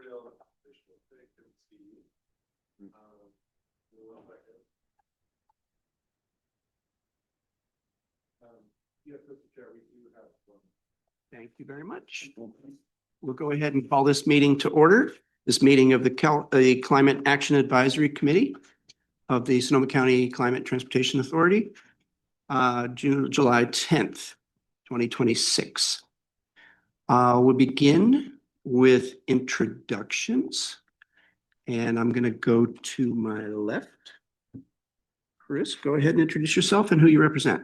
real official vacancy. Yes, Mr. Chair, we do have one. Thank you very much. We'll go ahead and call this meeting to order. This meeting of the Climate Action Advisory Committee of the Sonoma County Climate Transportation Authority, July 10th, 2026. We'll begin with introductions, and I'm going to go to my left. Chris, go ahead and introduce yourself and who you represent.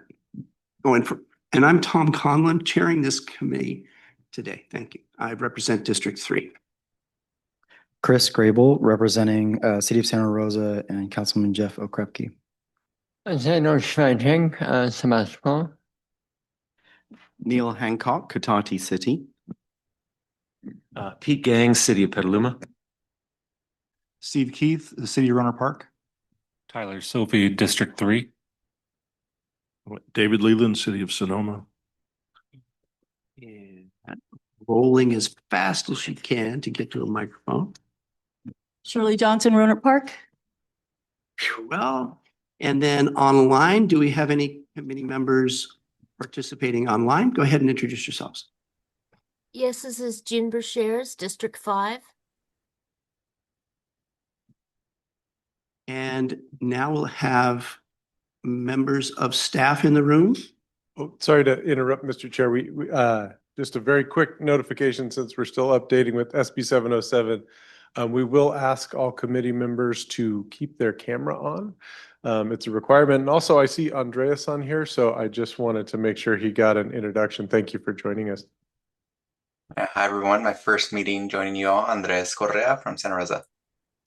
And I'm Tom Conlon, chairing this committee today. Thank you. I represent District 3. Chris Grable, representing City of Santa Rosa, and Councilman Jeff Okrepke. Sebastopol. Neil Hancock, Cotati City. Pete Gang, City of Petaluma. Steve Keith, the City of Runner Park. Tyler Sophie, District 3. David Leland, City of Sonoma. And rolling as fast as you can to get to a microphone. Shirley Johnson, Roanoke Park. Well, and then online, do we have any committee members participating online? Go ahead and introduce yourselves. Yes, this is Jean Brashears, District 5. And now we'll have members of staff in the room. Oh, sorry to interrupt, Mr. Chair. We just a very quick notification since we're still updating with SB 707. We will ask all committee members to keep their camera on. It's a requirement. And also I see Andreas on here, so I just wanted to make sure he got an introduction. Thank you for joining us. Hi, everyone. My first meeting joining you all, Andres Correa from Santa Rosa.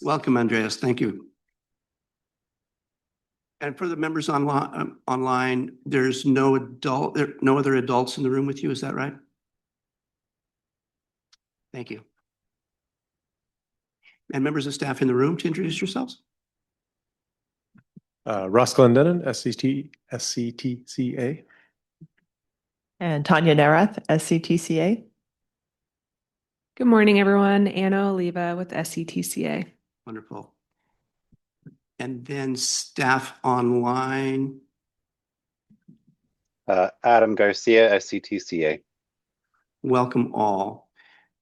Welcome, Andreas. Thank you. And for the members online, there's no other adults in the room with you. Is that right? Thank you. And members of staff in the room to introduce yourselves. Ross Glendenin, SCTCA. And Tanya Narath, SCTCA. Good morning, everyone. Anna Oliva with SCTCA. Wonderful. And then staff online. Adam Garcia, SCTCA. Welcome all.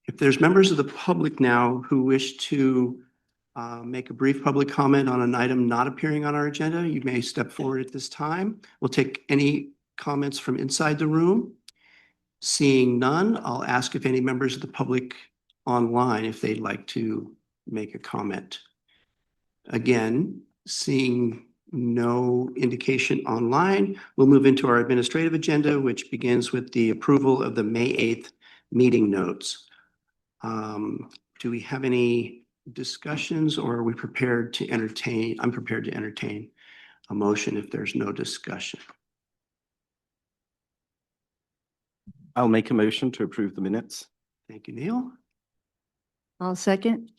If there's members of the public now who wish to make a brief public comment on an item not appearing on our agenda, you may step forward at this time. We'll take any comments from inside the room. Seeing none, I'll ask if any members of the public online, if they'd like to make a comment. Again, seeing no indication online, we'll move into our administrative agenda, which begins with the approval of the May 8th meeting notes. Do we have any discussions, or are we prepared to entertain? I'm prepared to entertain a motion if there's no discussion. I'll make a motion to approve the minutes. Thank you, Neil. I'll second.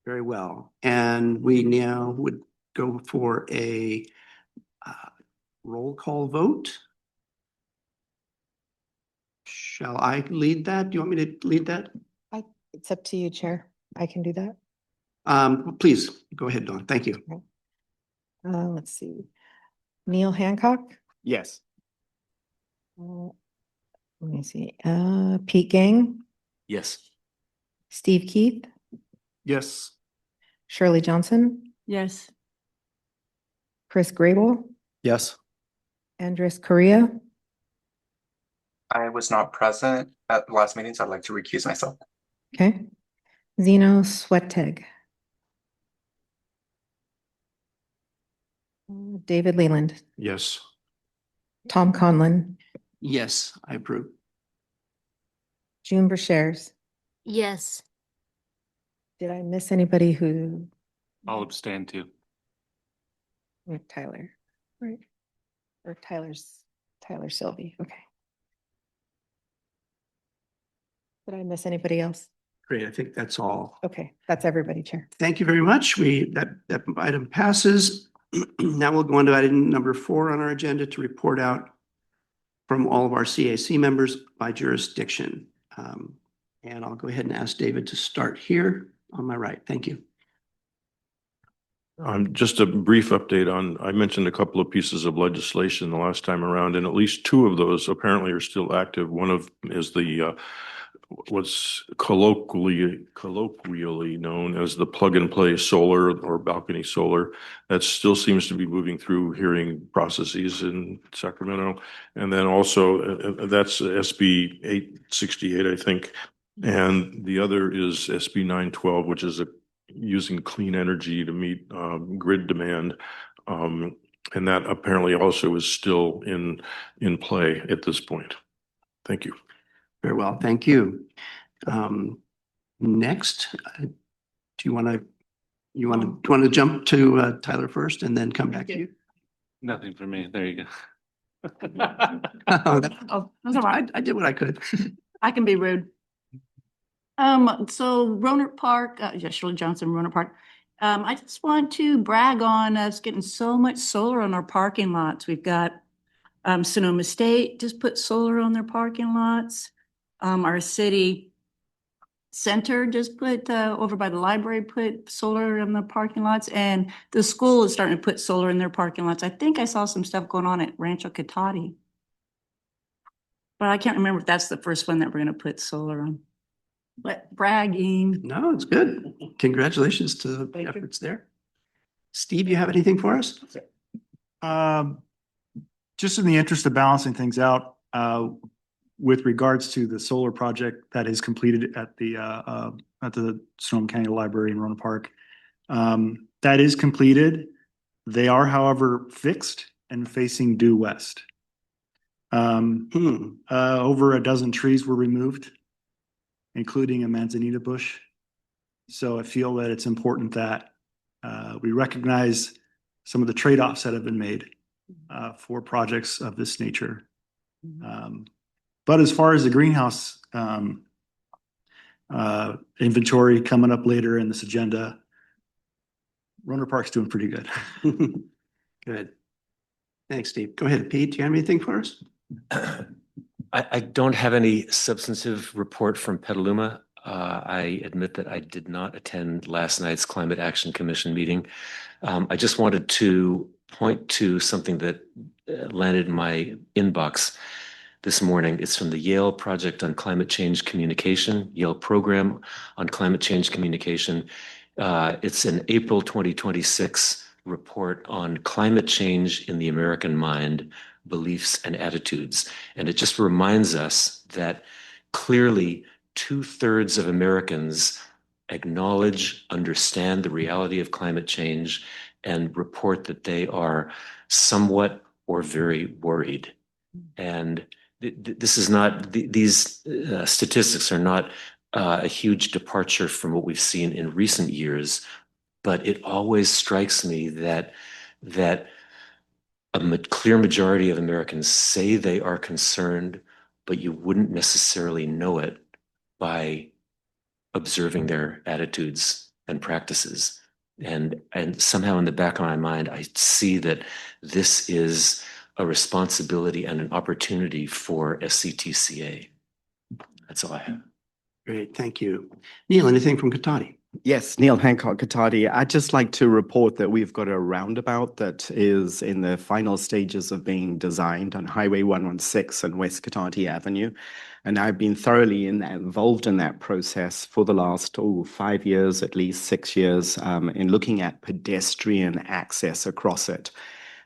Very well. And we now would go for a roll call vote. Shall I lead that? Do you want me to lead that? It's up to you, Chair. I can do that. Please go ahead, Dawn. Thank you. Let's see. Neil Hancock. Yes. Let me see. Pete Gang. Yes. Steve Keith. Yes. Shirley Johnson. Yes. Chris Grable. Yes. Andres Correa. I was not present at the last meeting, so I'd like to recuse myself. Okay. Zeno Swetteg. David Leland. Yes. Tom Conlon. Yes, I approve. June Brashears. Yes. Did I miss anybody who? I'll abstain too. Tyler, right? Or Tyler Sylvie. Okay. Did I miss anybody else? Great. I think that's all. Okay, that's everybody, Chair. Thank you very much. That item passes. Now we'll go on to item number 4 on our agenda to report out from all of our CAC members by jurisdiction. And I'll go ahead and ask David to start here. on my right. Thank you. Just a brief update on, I mentioned a couple of pieces of legislation the last time around, and at least two of those apparently are still active. One of is the what's colloquially known as the plug and play solar or balcony solar. That still seems to be moving through hearing processes in Sacramento. And then also that's SB 868, I think. And the other is SB 912, which is using clean energy to meet grid demand. And that apparently also is still in play at this point. Thank you. Very well. Thank you. Next, do you want to jump to Tyler first and then come back to you? Nothing for me. There you go. Oh, that's all right. I did what I could. I can be rude. So Roanoke Park, Shirley Johnson, Roanoke Park. I just want to brag on us getting so much solar on our parking lots. We've got Sonoma State just put solar on their parking lots. Our city center just put over by the library put solar in the parking lots, and the school is starting to put solar in their parking lots. I think I saw some stuff going on at Rancho Cotati, but I can't remember if that's the first one that we're going to put solar on. But bragging. No, it's good. Congratulations to the efforts there. Steve, you have anything for us? Just in the interest of balancing things out, with regards to the solar project that is completed at the Sonoma County Library in Roanoke Park, that is completed. They are, however, fixed and facing due west. Over a dozen trees were removed, including a manzanita bush. So I feel that it's important that we recognize some of the trade-offs that have been made for projects of this nature. But as far as the greenhouse inventory coming up later in this agenda, Roanoke Park's doing pretty good. Good. Thanks, Steve. Go ahead, Pete. Do you have anything for us? I don't have any substantive report from Petaluma. I admit that I did not attend last night's Climate Action Commission meeting. I just wanted to point to something that landed in my inbox this morning. It's from the Yale Project on Climate Change Communication, Yale Program on Climate Change Communication. It's an April 2026 report on climate change in the American mind, beliefs and attitudes. And it just reminds us that clearly 2/3 of Americans acknowledge, understand the reality of climate change, and report that they are somewhat or very worried. And this is not, these statistics are not a huge departure from what we've seen in recent years, but it always strikes me that a clear majority of Americans say they are concerned, but you wouldn't necessarily know it by observing their attitudes and practices. And somehow in the back of my mind, I see that this is a responsibility and an opportunity for SCTCA. That's all I have. Great, thank you. Neil, anything from Cotati? Yes, Neil Hancock, Cotati. I'd just like to report that we've got a roundabout that is in the final stages of being designed on Highway 116 and West Cotati Avenue. And I've been thoroughly involved in that process for the last 5 years, at least 6 years, in looking at pedestrian access across it.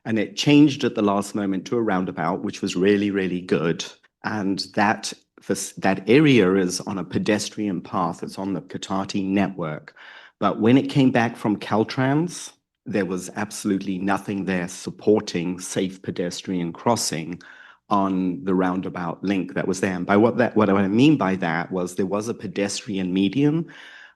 And it changed at the last moment to a roundabout, which was really, really good. And that area is on a pedestrian path. It's on the Cotati network. But when it came back from Caltrans, there was absolutely nothing there supporting safe pedestrian crossing on the roundabout link that was there. And by what I mean by that was there was a pedestrian median,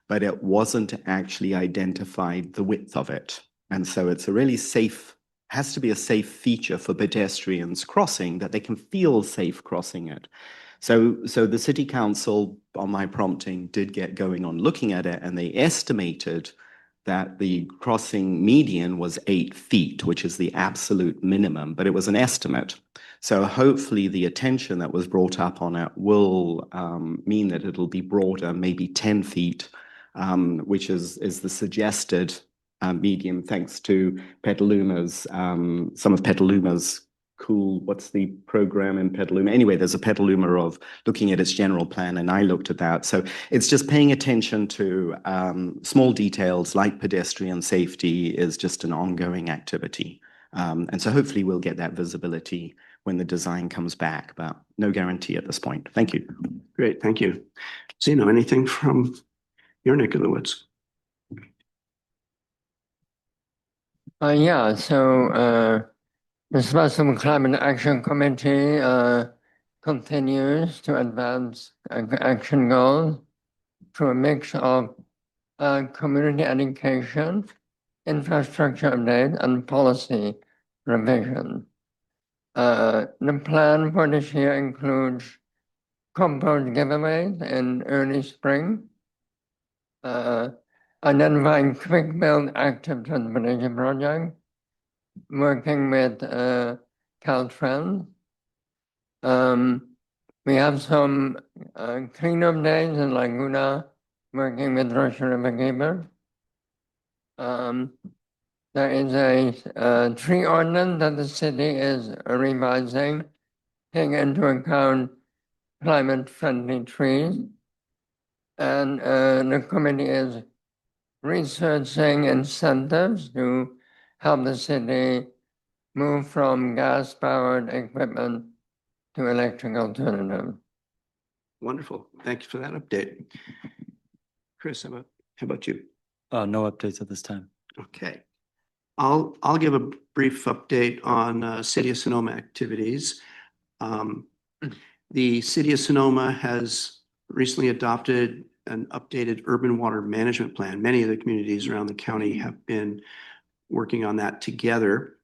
but it wasn't actually identified the width of it. And so it's a really safe, has to be a safe feature for pedestrians crossing, that they can feel safe crossing it. So the city council, on my prompting, did get going on looking at it, and they estimated that the crossing median was 8 feet, which is the absolute minimum, but it was an estimate. So hopefully the attention that was brought up on it will mean that it'll be broader, maybe 10 feet, which is the suggested medium, thanks to Petaluma's, some of Petaluma's cool, what's the program in Petaluma? Anyway, there's a Petaluma of looking at its general plan, and I looked at that. So it's just paying attention to small details like pedestrian safety is just an ongoing activity. And so hopefully we'll get that visibility when the design comes back, but no guarantee at this point. Thank you. Great, thank you. Zeno, anything from your neck of the woods? The Special Climate Action Committee continues to advance action goals through a mix of community education, infrastructure update, and policy revision. The plan for this year includes compost giveaways in early spring, identifying quick build active transportation projects, working with Caltrans. We have some cleanup days in Laguna, working with Russian River Keeper. There is a tree ordinance that the city is revising, taking into account climate-friendly trees. And the committee is researching incentives to help the city move from gas-powered equipment to electric alternatives. Wonderful. Thank you for that update. Chris, how about you? No updates at this time. Okay. I'll give a brief update on City of Sonoma activities. The City of Sonoma has recently adopted an updated urban water management plan. Many of the communities around the county have been working on that together.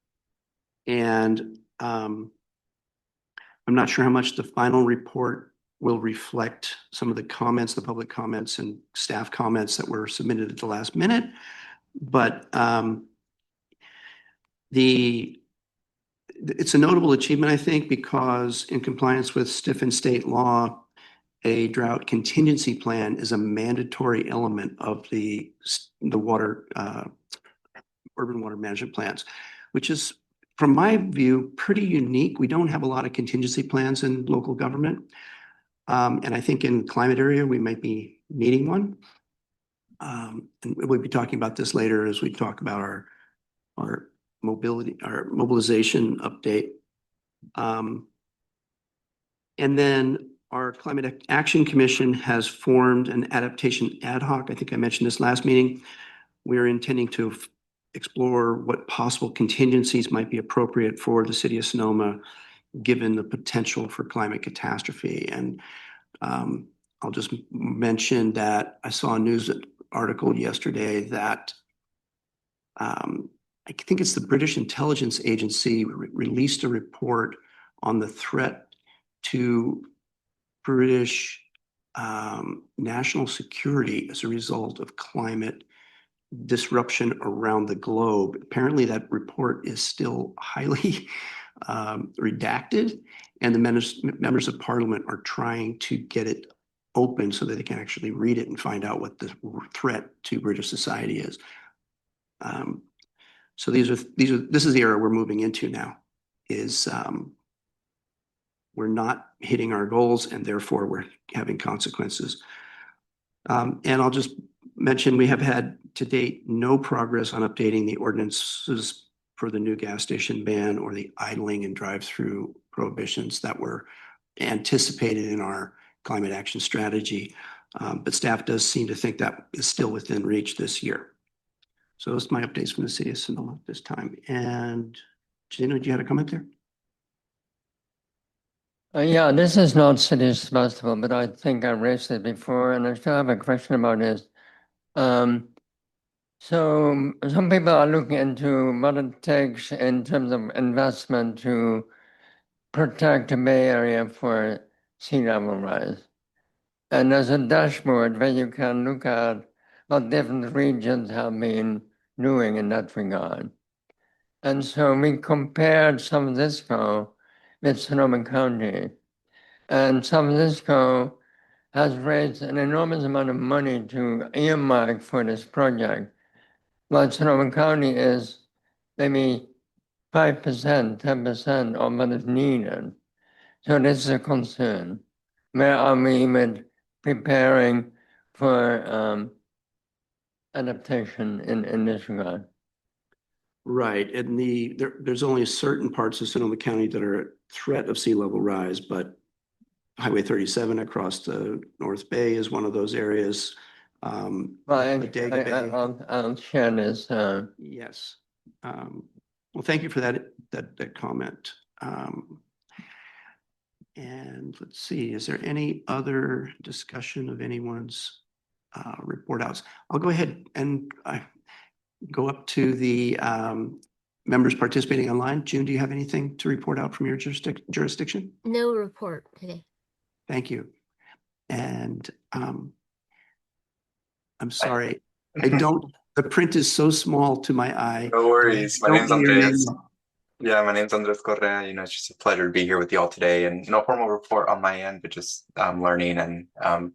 And I'm not sure how much the final report will reflect some of the comments, the public comments and staff comments that were submitted at the last minute. But it's a notable achievement, I think, because in compliance with stiffened state law, a drought contingency plan is a mandatory element of the water urban water management plans, which is, from my view, pretty unique. We don't have a lot of contingency plans in local government. And I think in climate area, we might be needing one. And we'll be talking about this later as we talk about our mobilization update. And then our Climate Action Commission has formed an adaptation ad hoc. I think I mentioned this last meeting. We're intending to explore what possible contingencies might be appropriate for the city of Sonoma, given the potential for climate catastrophe. And I'll just mention that I saw a news article yesterday that I think it's the British Intelligence Agency released a report on the threat to British national security as a result of climate disruption around the globe. Apparently that report is still highly redacted, and the members of parliament are trying to get it open so that they can actually read it and find out what the threat to British society is. So this is the era we're moving into now, is we're not hitting our goals and therefore we're having consequences. And I'll just mention, we have had to date no progress on updating the ordinances for the new gas station ban or the idling and drive-through prohibitions that were anticipated in our climate action strategy. But staff does seem to think that is still within reach this year. So those are my updates from the city of Sonoma at this time. And Gino, do you have a comment there? Yeah, this is not city's festival, but I think I raised it before, and I still have a question about this. So some people are looking into what it takes in terms of investment to protect the Bay Area for sea level rise. And there's a dashboard where you can look at what different regions have been doing in that regard. And so we compared San Francisco with Sonoma County. And San Francisco has raised an enormous amount of money to earmark for this project. But Sonoma County is maybe 5%, 10% of what is needed. So this is a concern. Where are we with preparing for adaptation in this regard? Right, and there's only certain parts of Sonoma County that are at threat of sea level rise, but Highway 37 across the North Bay is one of those areas. Well, Bodega Bay. I'll share this. Yes. Well, thank you for that comment. And let's see, is there any other discussion of anyone's report outs? I'll go ahead and go up to the members participating online. June, do you have anything to report out from your jurisdiction? No report today. Thank you. And I'm sorry, the print is so small to my eye. No worries. My name's Don't know your name. Andres. Yeah, my name's Andres Correa. It's just a pleasure to be here with you all today, and no formal report on my end, but just learning, and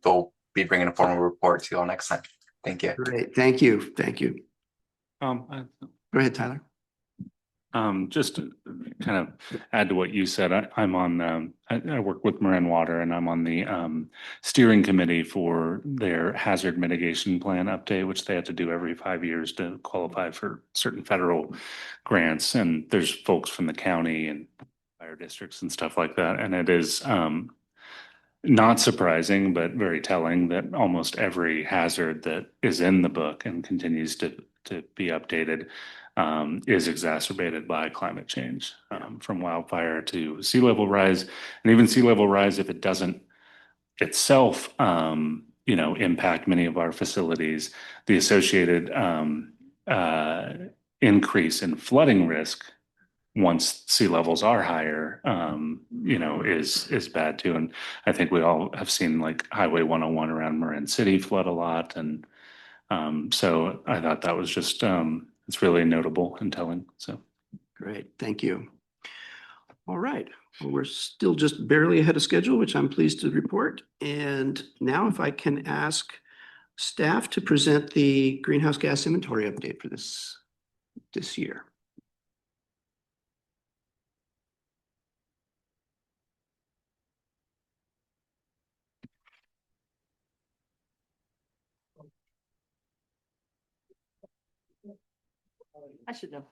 we'll be bringing a formal report to you all next time. Thank you. Great, thank you, thank you. Go ahead, Tyler. Just to kind of add to what you said, I'm on, I work with Marin Water, and I'm on the steering committee for their hazard mitigation plan update, which they have to do every 5 years to qualify for certain federal grants. And there's folks from the county and fire districts and stuff like that. And it is not surprising, but very telling that almost every hazard that is in the book and continues to be updated is exacerbated by climate change, from wildfire to sea level rise. And even sea level rise, if it doesn't itself, impact many of our facilities, the associated increase in flooding risk once sea levels are higher, is bad too. And I think we all have seen like Highway 101 around Marin City flood a lot. And so I thought that was just, it's really notable and telling. So great, thank you. All right, well, we're still just barely ahead of schedule, which I'm pleased to report. And now if I can ask staff to present the greenhouse gas inventory update for this year. I should know.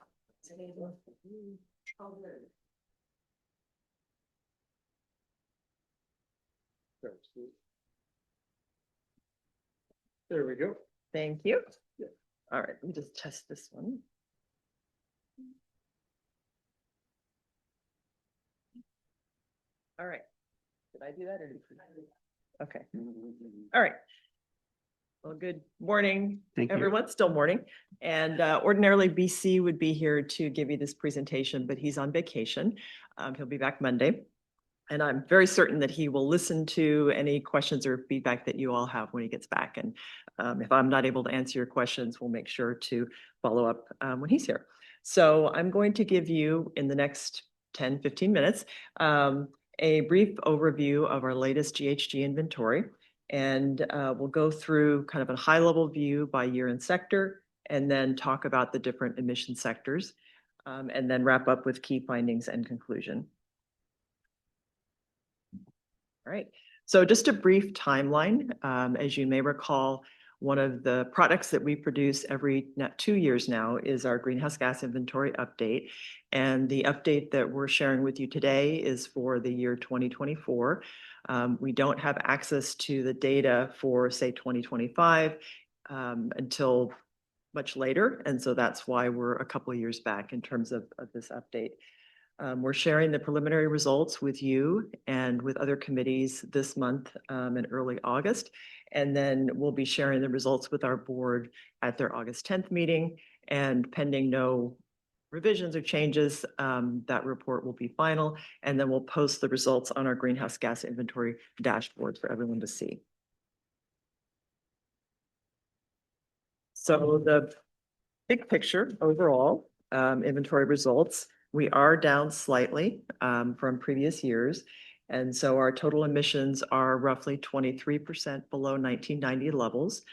There we go. Thank you. All right, let me just test this one. All right. Did I do that or did you? Okay. All right. Well, good morning, Thank you. everyone. Still morning. And ordinarily BC would be here to give you this presentation, but he's on vacation. He'll be back Monday. And I'm very certain that he will listen to any questions or feedback that you all have when he gets back. And if I'm not able to answer your questions, we'll make sure to follow up when he's here. So I'm going to give you in the next 10, 15 minutes, a brief overview of our latest GHG inventory. And we'll go through kind of a high level view by year and sector, and then talk about the different emission sectors, and then wrap up with key findings and conclusion. All right, so just a brief timeline. As you may recall, one of the products that we produce every 2 years now is our greenhouse gas inventory update. And the update that we're sharing with you today is for the year 2024. We don't have access to the data for, say, 2025 until much later. And so that's why we're a couple of years back in terms of this update. We're sharing the preliminary results with you and with other committees this month in early August. And then we'll be sharing the results with our board at their August 10th meeting. And pending no revisions or changes, that report will be final. And then we'll post the results on our greenhouse gas inventory dashboard for everyone to see. So the big picture overall, inventory results, we are down slightly from previous years. And so our total emissions are roughly 23% below 1990 levels.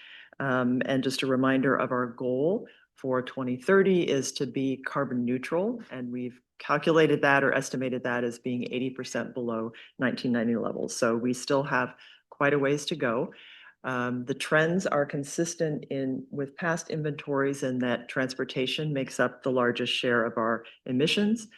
And just a reminder of our goal for 2030 is to be carbon neutral. And we've calculated that or estimated that as being 80% below 1990 levels. So we still have quite a ways to go. The trends are consistent with past inventories in that transportation makes up the largest share of our emissions,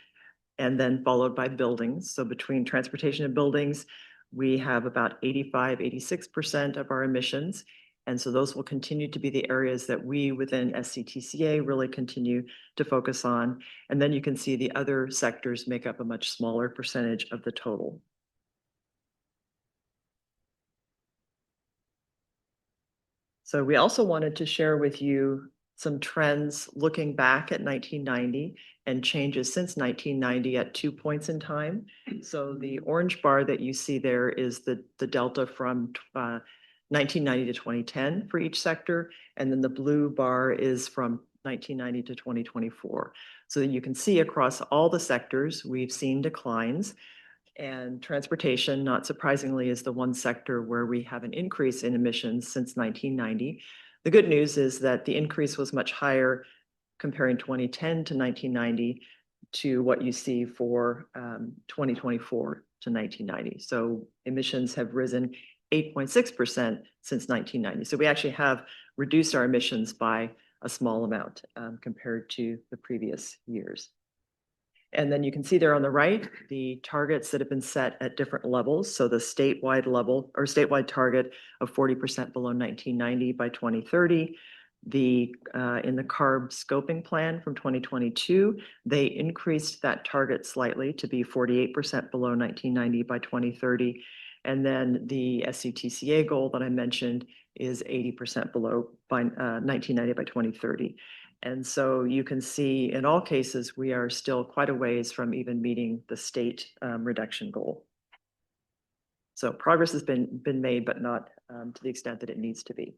and then followed by buildings. So between transportation and buildings, we have about 86% of our emissions. And so those will continue to be the areas that we within SCTCA really continue to focus on. And then you can see the other sectors make up a much smaller percentage of the total. So we also wanted to share with you some trends looking back at 1990 and changes since 1990 at 2 points in time. So the orange bar that you see there is the delta from 1990 to 2010 for each sector. And then the blue bar is from 1990 to 2024. So you can see across all the sectors, we've seen declines. And transportation, not surprisingly, is the one sector where we have an increase in emissions since 1990. The good news is that the increase was much higher comparing 2010 to 1990 to what you see for 2024 to 1990. So emissions have risen 8.6% since 1990. So we actually have reduced our emissions by a small amount compared to the previous years. And then you can see there on the right, the targets that have been set at different levels. So the statewide level or statewide target of 40% below 1990 by 2030. In the CARB scoping plan from 2022, they increased that target slightly to be 48% below 1990 by 2030. And then the SCTCA goal that I mentioned is 80% below by 1990 by 2030. And so you can see in all cases, we are still quite a ways from even meeting the state reduction goal. So progress has been made, but not to the extent that it needs to be.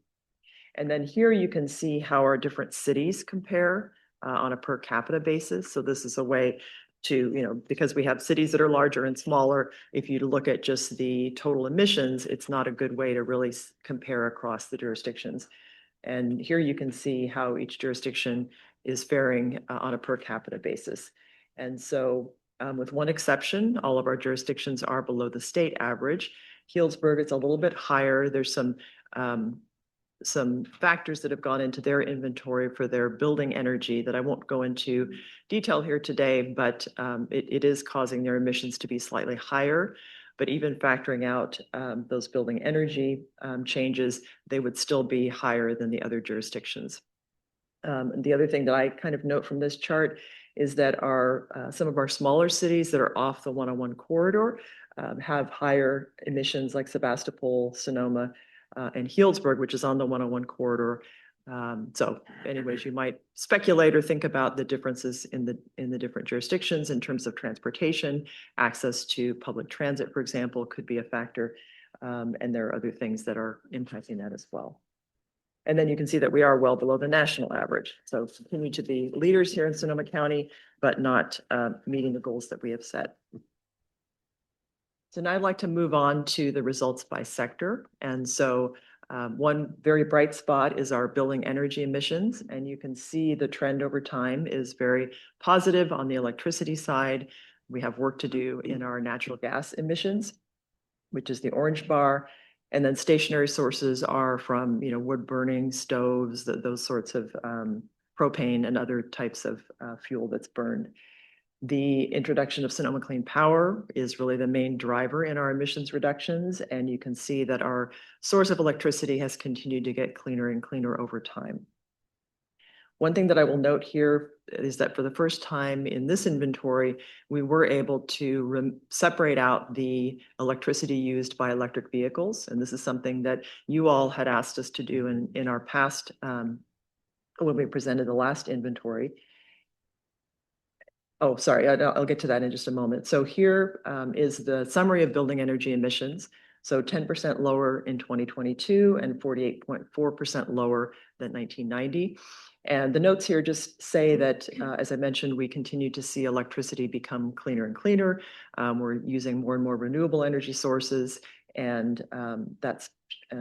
And then here you can see how our different cities compare on a per capita basis. So this is a way to, because we have cities that are larger and smaller, if you look at just the total emissions, it's not a good way to really compare across the jurisdictions. And here you can see how each jurisdiction is faring on a per capita basis. And so with one exception, all of our jurisdictions are below the state average. Healdsburg is a little bit higher. There's some factors that have gone into their inventory for their building energy that I won't go into detail here today, but it is causing their emissions to be slightly higher. But even factoring out those building energy changes, they would still be higher than the other jurisdictions. The other thing that I kind of note from this chart is that some of our smaller cities that are off the 101 corridor have higher emissions like Sebastopol, Sonoma, and Healdsburg, which is on the 101 corridor. So anyways, you might speculate or think about the differences in the different jurisdictions in terms of transportation. Access to public transit, for example, could be a factor. And there are other things that are impacting that as well. And then you can see that we are well below the national average. So continue to be leaders here in Sonoma County, but not meeting the goals that we have set. So now I'd like to move on to the results by sector. And so one very bright spot is our building energy emissions. And you can see the trend over time is very positive on the electricity side. We have work to do in our natural gas emissions, which is the orange bar. And then stationary sources are from, wood burning, stoves, those sorts of propane and other types of fuel that's burned. The introduction of Sonoma Clean Power is really the main driver in our emissions reductions. And you can see that our source of electricity has continued to get cleaner and cleaner over time. One thing that I will note here is that for the first time in this inventory, we were able to separate out the electricity used by electric vehicles. And this is something that you all had asked us to do in our past, when we presented the last inventory. Oh, sorry, I'll get to that in just a moment. So here is the summary of building energy emissions. So 10% lower in 2022 and 48.4% lower than 1990. And the notes here just say that, as I mentioned, we continue to see electricity become cleaner and cleaner. We're using more and more renewable energy sources, and that's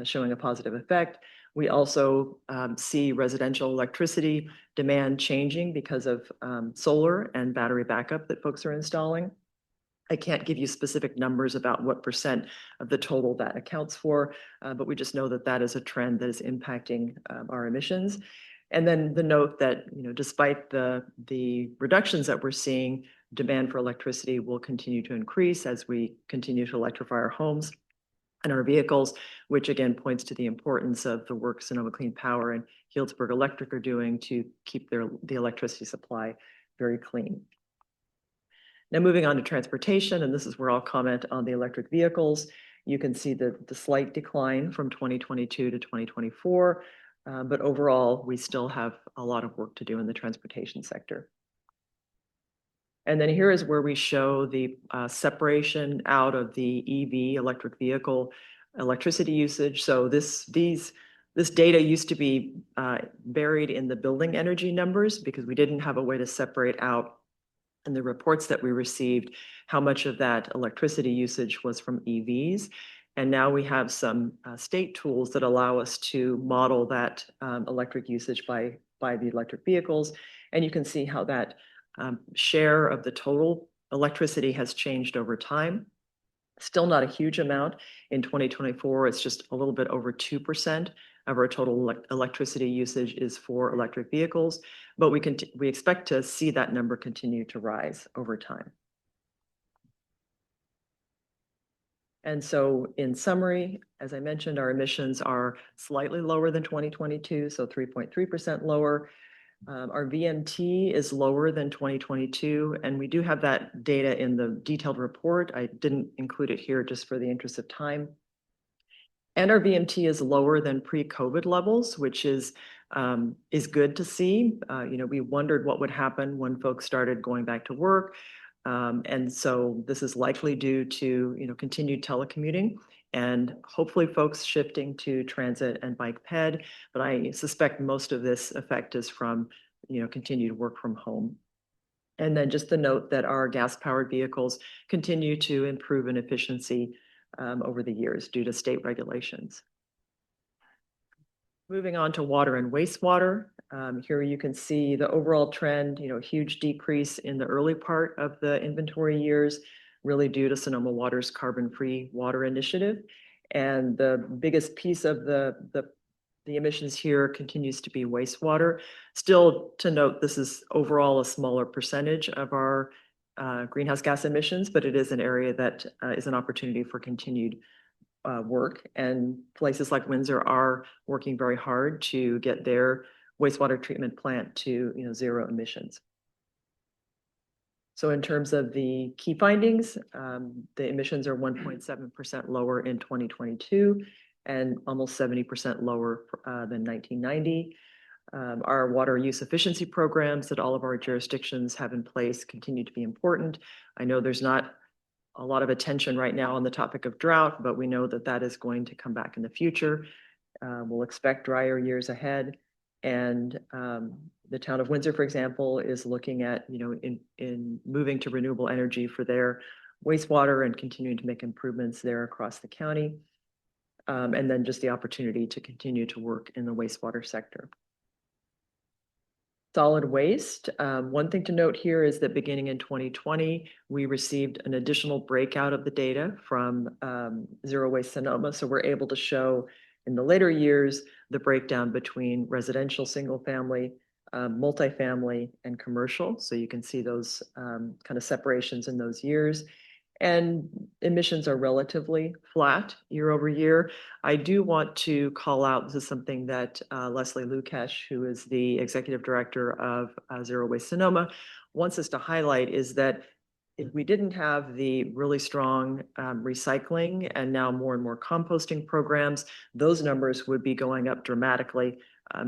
showing a positive effect. We also see residential electricity demand changing because of solar and battery backup that folks are installing. I can't give you specific numbers about what percent of the total that accounts for, but we just know that that is a trend that is impacting our emissions. And then the note that, despite the reductions that we're seeing, demand for electricity will continue to increase as we continue to electrify our homes and our vehicles, which again points to the importance of the work Sonoma Clean Power and Healdsburg Electric are doing to keep the electricity supply very clean. Now moving on to transportation, and this is where I'll comment on the electric vehicles. You can see the slight decline from 2022 to 2024. But overall, we still have a lot of work to do in the transportation sector. And then here is where we show the separation out of the EV, electric vehicle, electricity usage. So this data used to be buried in the building energy numbers because we didn't have a way to separate out in the reports that we received how much of that electricity usage was from EVs. And now we have some state tools that allow us to model that electric usage by the electric vehicles. And you can see how that share of the total electricity has changed over time. Still not a huge amount. In 2024, it's just a little bit over 2% of our total electricity usage is for electric vehicles, but we expect to see that number continue to rise over time. And so in summary, as I mentioned, our emissions are slightly lower than 2022, so 3.3% lower. Our VMT is lower than 2022, and we do have that data in the detailed report. I didn't include it here just for the interest of time. And our VMT is lower than pre-COVID levels, which is good to see. We wondered what would happen when folks started going back to work. And so this is likely due to continued telecommuting and hopefully folks shifting to transit and bike ped. But I suspect most of this effect is from continued work from home. And then just the note that our gas-powered vehicles continue to improve in efficiency over the years due to state regulations. Moving on to water and wastewater. Here you can see the overall trend, huge decrease in the early part of the inventory years, really due to Sonoma Water's carbon-free water initiative. And the biggest piece of the emissions here continues to be wastewater. Still to note, this is overall a smaller percentage of our greenhouse gas emissions, but it is an area that is an opportunity for continued work, and places like Windsor are working very hard to get their wastewater treatment plant to zero emissions. So in terms of the key findings, the emissions are 1.7% lower in 2022 and almost 70% lower than 1990. Our water use efficiency programs that all of our jurisdictions have in place continue to be important. I know there's not a lot of attention right now on the topic of drought, but we know that that is going to come back in the future. We'll expect drier years ahead. And the town of Windsor, for example, is looking at, in moving to renewable energy for their wastewater and continuing to make improvements there across the county. And then just the opportunity to continue to work in the wastewater sector. Solid waste. One thing to note here is that beginning in 2020, we received an additional breakout of the data from Zero Waste Sonoma. So we're able to show in the later years the breakdown between residential, single family, multifamily, and commercial. So you can see those kind of separations in those years. And emissions are relatively flat year over year. I do want to call out, this is something that Leslie Lukesh, who is the executive director of Zero Waste Sonoma, wants us to highlight, is that if we didn't have the really strong recycling and now more and more composting programs, those numbers would be going up dramatically,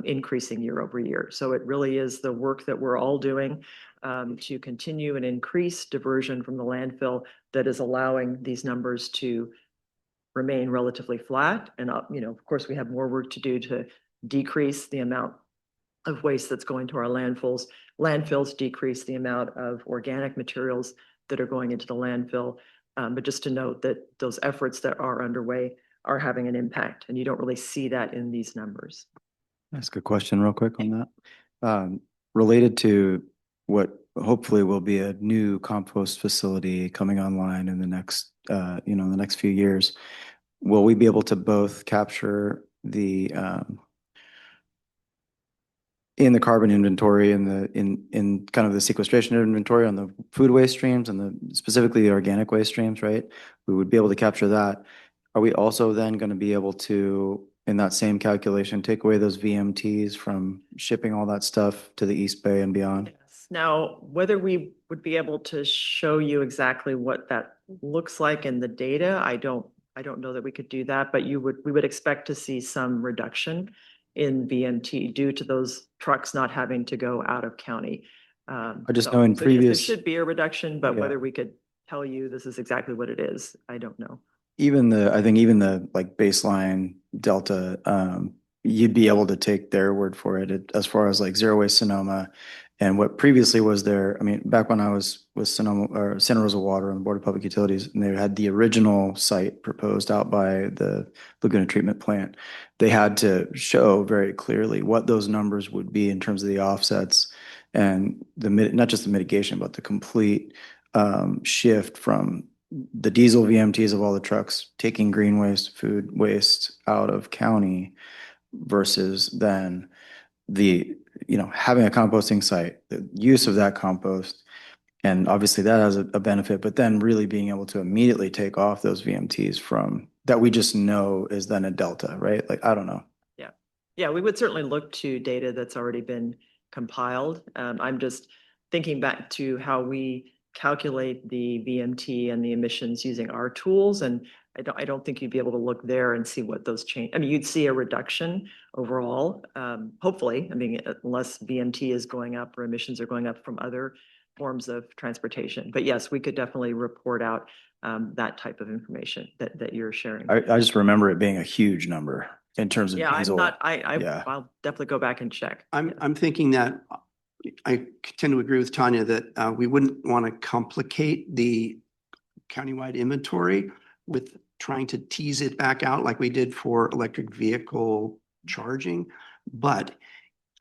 increasing year over year. So it really is the work that we're all doing to continue and increase diversion from the landfill that is allowing these numbers to remain relatively flat. And, of course, we have more work to do to decrease the amount of waste that's going to our landfills. Landfills decrease the amount of organic materials that are going into the landfill. But just to note that those efforts that are underway are having an impact, and you don't really see that in these numbers. Ask a question real quick on that. Related to what hopefully will be a new compost facility coming online in the next, in the next few years, will we be able to both capture the in the carbon inventory and in kind of the sequestration inventory on the food waste streams and specifically the organic waste streams, right? We would be able to capture that. Are we also then going to be able to, in that same calculation, take away those VMTs from shipping all that stuff to the East Bay and beyond? Yes. Now, whether we would be able to show you exactly what that looks like in the data, I don't know that we could do that, but we would expect to see some reduction in VMT due to those trucks not having to go out of county. I just know in yes, previous, there should be a reduction, but Yeah. whether we could tell you this is exactly what it is, I don't know. I think even the like baseline Delta, you'd be able to take their word for it as far as like zero waste Sonoma and what previously was there. I mean, back when I was with Sonoma or Santa Rosa Water on the Board of Public Utilities, and they had the original site proposed out by the Laguna Treatment Plant, they had to show very clearly what those numbers would be in terms of the offsets and not just the mitigation, but the complete shift from the diesel VMTs of all the trucks taking green waste, food waste out of county versus then having a composting site, the use of that compost. And obviously that has a benefit, but then really being able to immediately take off those VMTs from that we just know is then a delta, right? Like, I don't know. Yeah. Yeah, we would certainly look to data that's already been compiled. I'm just thinking back to how we calculate the VMT and the emissions using our tools. And I don't think you'd be able to look there and see what those change. I mean, you'd see a reduction overall, hopefully. I mean, unless VMT is going up or emissions are going up from other forms of transportation. But yes, we could definitely report out that type of information that you're sharing. I just remember it being a huge number in terms of Yeah, diesel. I'll definitely go back and check. I'm thinking that I tend to agree with Tanya that we wouldn't want to complicate the countywide inventory with trying to tease it back out like we did for electric vehicle charging. But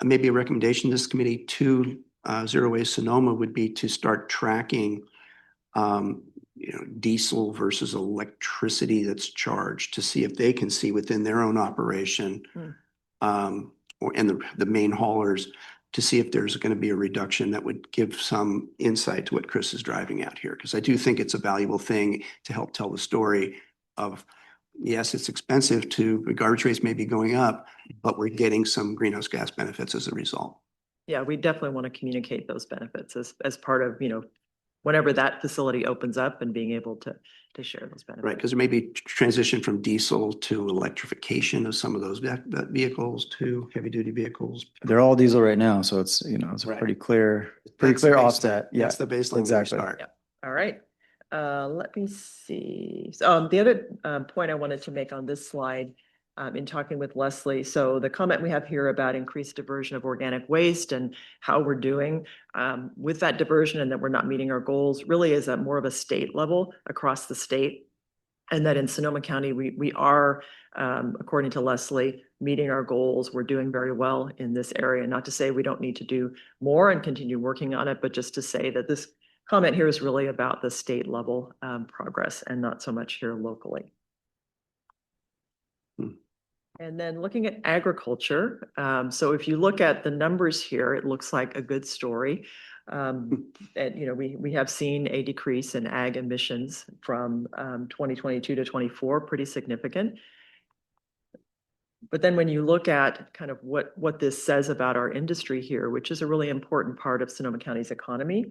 maybe a recommendation to this committee to Zero Waste Sonoma would be to start tracking diesel versus electricity that's charged to see if they can see within their own operation and the main haulers to see if there's going to be a reduction that would give some insight to what Chris is driving at here. Because I do think it's a valuable thing to help tell the story of, yes, it's expensive the garbage rates may be going up, but we're getting some greenhouse gas benefits as a result. Yeah, we definitely want to communicate those benefits as part of, whenever that facility opens up and being able to share those benefits. Right, because there may be transition from diesel to electrification of some of those vehicles to heavy duty vehicles. They're all diesel right now, so it's it's a pretty clear offset. Yeah, That's the baseline. exactly. Start. All right. Let me see. So, the other point I wanted to make on this slide in talking with Leslie. So the comment we have here about increased diversion of organic waste and how we're doing with that diversion and that we're not meeting our goals really is at more of a state level across the state. And that in Sonoma County, we are, according to Leslie, meeting our goals. We're doing very well in this area. Not to say we don't need to do more and continue working on it, but just to say that this comment here is really about the state level progress and not so much here locally. And then looking at agriculture. So if you look at the numbers here, it looks like a good story. And we have seen a decrease in ag emissions from 2022 to 24, pretty significant. But then when you look at kind of what this says about our industry here, which is a really important part of Sonoma County's economy,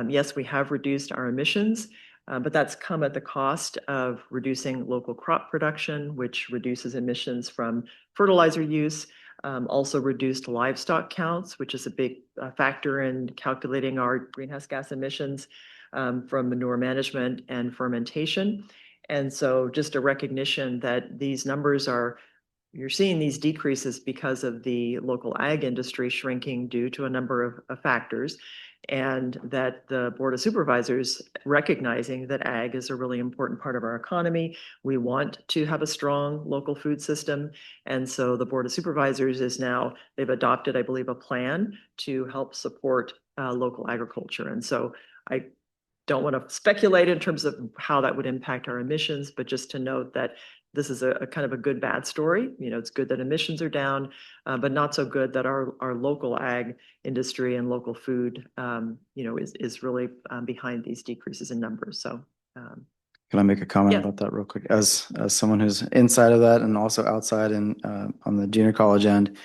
yes, we have reduced our emissions, but that's come at the cost of reducing local crop production, which reduces emissions from fertilizer use, also reduced livestock counts, which is a big factor in calculating our greenhouse gas emissions from manure management and fermentation. And so just a recognition that these numbers are, you're seeing these decreases because of the local ag industry shrinking due to a number of factors. And that the Board of Supervisors recognizing that ag is a really important part of our economy. We want to have a strong local food system. And so the Board of Supervisors is now, they've adopted, I believe, a plan to help support local agriculture. And so I don't want to speculate in terms of how that would impact our emissions, but just to note that this is a kind of a good, bad story. You know, it's good that emissions are down, but not so good that our local ag industry and local food, you know, is really behind these decreases in numbers. So, Can I make a comment Yeah. about that real quick? As someone who's inside of that and also outside and on the junior college end,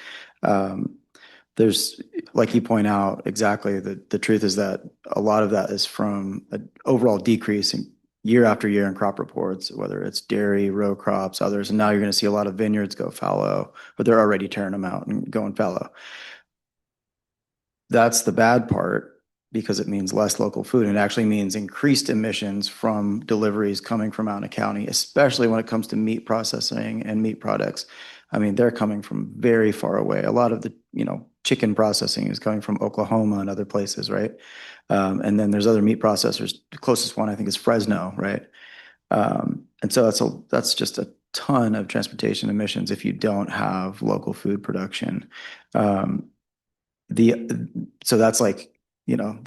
there's, like you point out, exactly, the truth is that a lot of that is from an overall decrease in year after year in crop reports, whether it's dairy, row crops, others. And now you're going to see a lot of vineyards go fallow, but they're already tearing them out and going fallow. That's the bad part, because it means less local food, and it actually means increased emissions from deliveries coming from out of county, especially when it comes to meat processing and meat products. I mean, they're coming from very far away. A lot of the, you know, chicken processing is coming from Oklahoma and other places, right? And then there's other meat processors. The closest one I think is Fresno, right? And so that's just a ton of transportation emissions if you don't have local food production. So that's like, you know,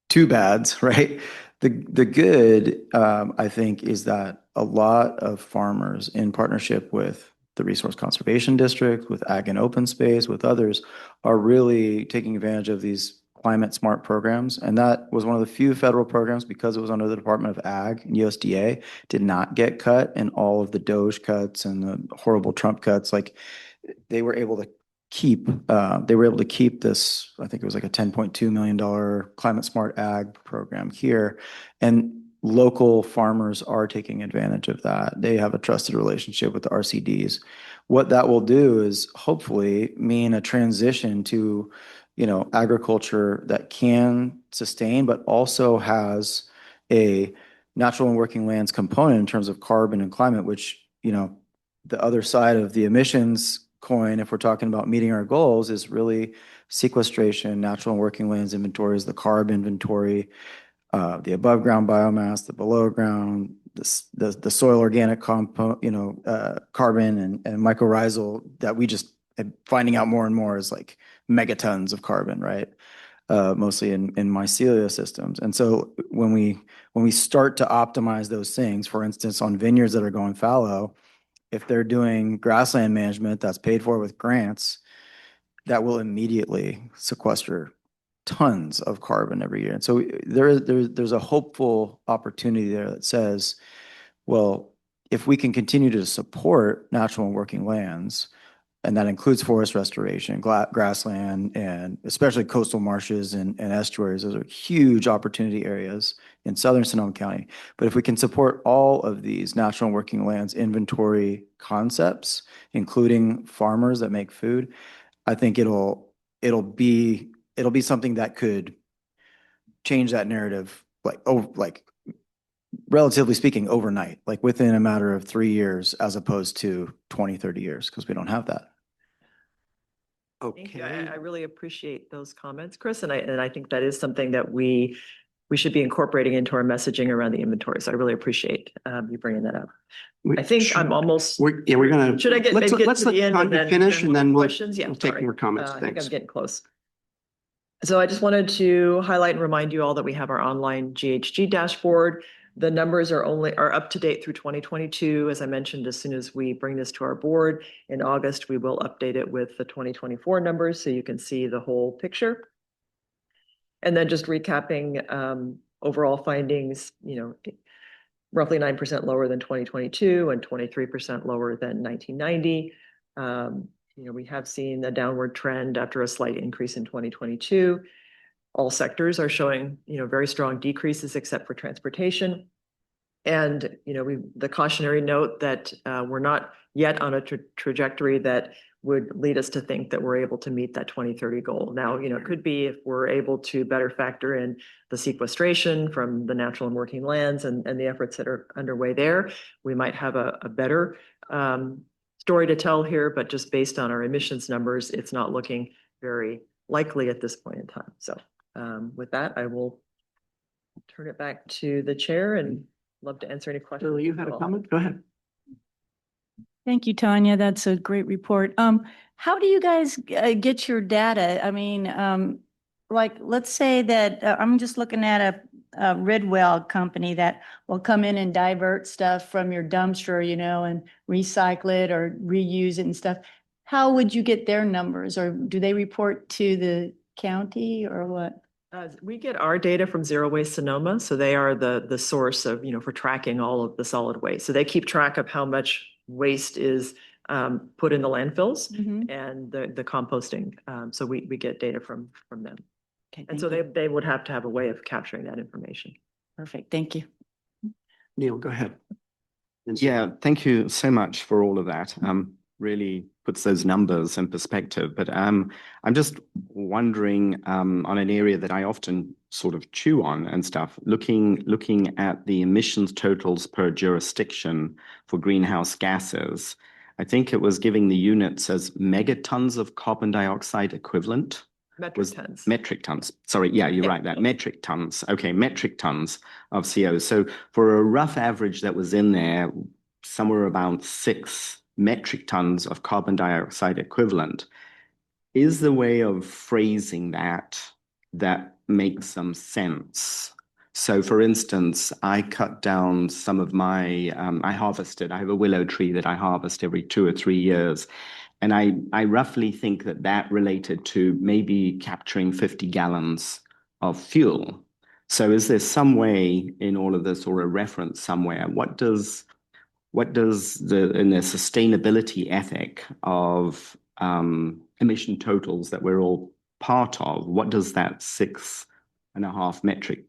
two bads, right? The good, I think, is that a lot of farmers, in partnership with the Resource Conservation District, with Ag and Open Space, with others, are really taking advantage of these climate smart programs. And that was one of the few federal programs, because it was under the Department of Ag and USDA, did not get cut, and all of the Doge cuts and the horrible Trump cuts, like they were able to keep this, I think it was like a $10.2 million climate smart ag program here. And local farmers are taking advantage of that. They have a trusted relationship with the RCDs. What that will do is hopefully mean a transition to, you know, agriculture that can sustain, but also has a natural and working lands component in terms of carbon and climate, which, you know, the other side of the emissions coin, if we're talking about meeting our goals, is really sequestration, natural and working lands inventories, the CARB inventory, the above ground biomass, the below ground, the soil organic component, you know, carbon and mycorrhizal that we just finding out more and more is like megatons of carbon, right? Mostly in mycelia systems. And so when we start to optimize those things, for instance, on vineyards that are going fallow, if they're doing grassland management that's paid for with grants, that will immediately sequester tons of carbon every year. And so there's a hopeful opportunity there that says, well, if we can continue to support natural and working lands, and that includes forest restoration, grassland, and especially coastal marshes and estuaries. Those are huge opportunity areas in southern Sonoma County. But if we can support all of these natural and working lands inventory concepts, including farmers that make food, I think it'll be something that could change that narrative, like relatively speaking, overnight, like within a matter of 3 years, as opposed to 20, 30 years, because we don't have that. Thank you. I really appreciate those comments, Chris. And I think that is something that we should be incorporating into our messaging around the inventory. So I really appreciate you bringing that up. I think I'm almost. We're gonna. Should I get let's maybe get let's to let the end Tanya finish, and then we'll questions? Yeah, we'll take sorry. more comments. I think Thanks. I'm getting close. So I just wanted to highlight and remind you all that we have our online GHG dashboard. The numbers are up to date through 2022. As I mentioned, as soon as we bring this to our board in August, we will update it with the 2024 numbers so you can see the whole picture. And then just recapping overall findings, you know, roughly 9% lower than 2022 and 23% lower than 1990. You know, we have seen a downward trend after a slight increase in 2022. All sectors are showing, you know, very strong decreases except for transportation. And, the cautionary note that we're not yet on a trajectory that would lead us to think that we're able to meet that 2030 goal. Now, it could be if we're able to better factor in the sequestration from the natural and working lands and the efforts that are underway there, we might have a better story to tell here, but just based on our emissions numbers, it's not looking very likely at this point in time. So with that, I will turn it back to the chair and love to answer any questions. Shirley, you had a comment? Go ahead. Thank you, Tanya. That's a great report. How do you guys get your data? I mean, like, let's say that I'm just looking at a Ridwell company that will come in and divert stuff from your dumpster, and recycle it or reuse it and stuff. How would you get their numbers, or do they report to the county or what? We get our data from Zero Waste Sonoma, so they are the source of, for tracking all of the solid waste. So they keep track of how much waste is put in the landfills and the composting. So we get data from them. Okay, and so they would have to have a way of capturing that information. Perfect. Thank you. Neil, go ahead. Yeah, thank you so much for all of that. Really puts those numbers in perspective. But I'm just wondering on an area that I often sort of chew on and stuff, looking at the emissions totals per jurisdiction for greenhouse gases. I think it was giving the units as megatons of carbon dioxide equivalent. Metric tons. Sorry, yeah, you're right. That metric tons. Okay, metric tons of CO. So for a rough average that was in there, somewhere about 6 metric tons of carbon dioxide equivalent. Is the way of phrasing that makes some sense? So for instance, I cut down some of my, I have a willow tree that I harvest every 2 or 3 years. And I roughly think that related to maybe capturing 50 gallons of fuel. So is there some way in all of this, or a reference somewhere? What does in the sustainability ethic of emission totals that we're all part of, what does that 6.5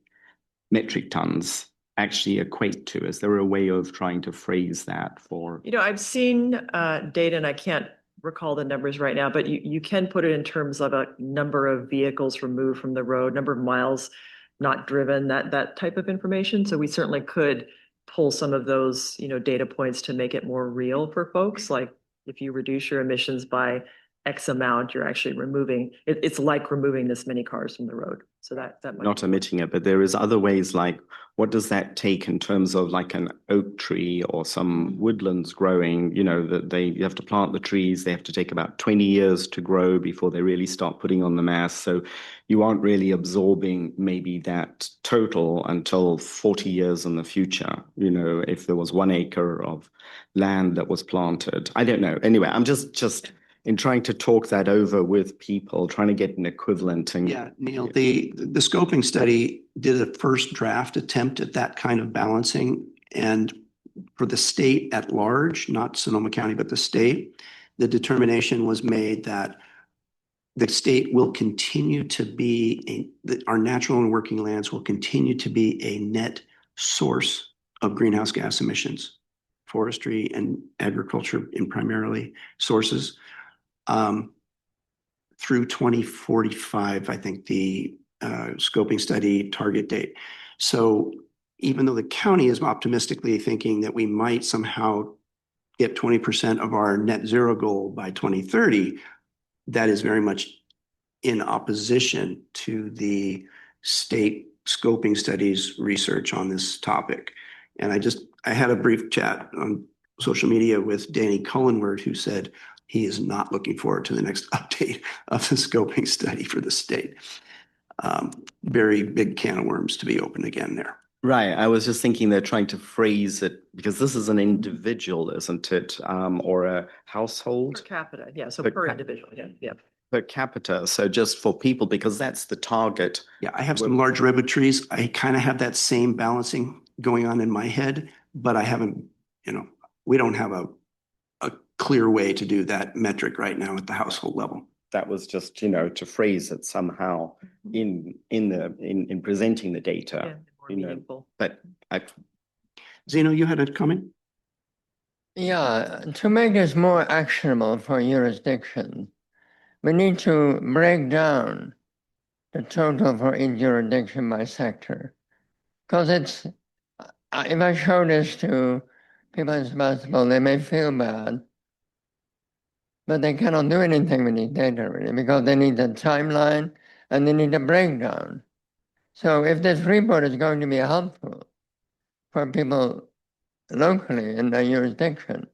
metric tons actually equate to? Is there a way of trying to phrase that for? I've seen data, and I can't recall the numbers right now, but you can put it in terms of a number of vehicles removed from the road, number of miles not driven, that type of information. So we certainly could pull some of those, data points to make it more real for folks. Like if you reduce your emissions by X amount, you're actually removing, it's like removing this many cars from the road. So that might not emitting it, but there is other ways, like what does that take in terms of like an oak tree or some woodlands growing, that you have to plant the trees, they have to take about 20 years to grow before they really start putting on the mass. So you aren't really absorbing maybe that total until 40 years in the future, if there was 1 acre of land that was planted. I don't know. Anyway, I'm just in trying to talk that over with people, trying to get an equivalent. And yeah, Neil, the scoping study did a first draft attempt at that kind of balancing. And for the state at large, not Sonoma County, but the state, the determination was made that the state will continue to be our natural and working lands will continue to be a net source of greenhouse gas emissions, forestry and agriculture in primarily sources. Through 2045, I think the scoping study target date. So even though the county is optimistically thinking that we might somehow get 20% of our net zero goal by 2030, that is very much in opposition to the state scoping studies research on this topic. And I had a brief chat on social media with Danny Cullenward, who said he is not looking forward to the next update of the scoping study for the state. Very big can of worms to be opened again there. Right. I was just thinking they're trying to phrase it because this is an individual, isn't it? Or a household? Per capita. Yeah. So per individual. Yeah. Yeah. Per capita. So just for people, because that's the target. Yeah. I have some large redwood trees. I kind of have that same balancing going on in my head, but I haven't, we don't have a clear way to do that metric right now at the household level. That was just, to phrase it somehow in presenting the data. Yeah, more meaningful. But Zeno, you had a comment? Yeah, to make this more actionable for jurisdiction, we need to break down the total for each jurisdiction by sector. Because it's, if I show this to people responsible, they may feel bad, but they cannot do anything with these data really because they need the timeline and they need a breakdown. So if this report is going to be helpful for people locally in their jurisdiction,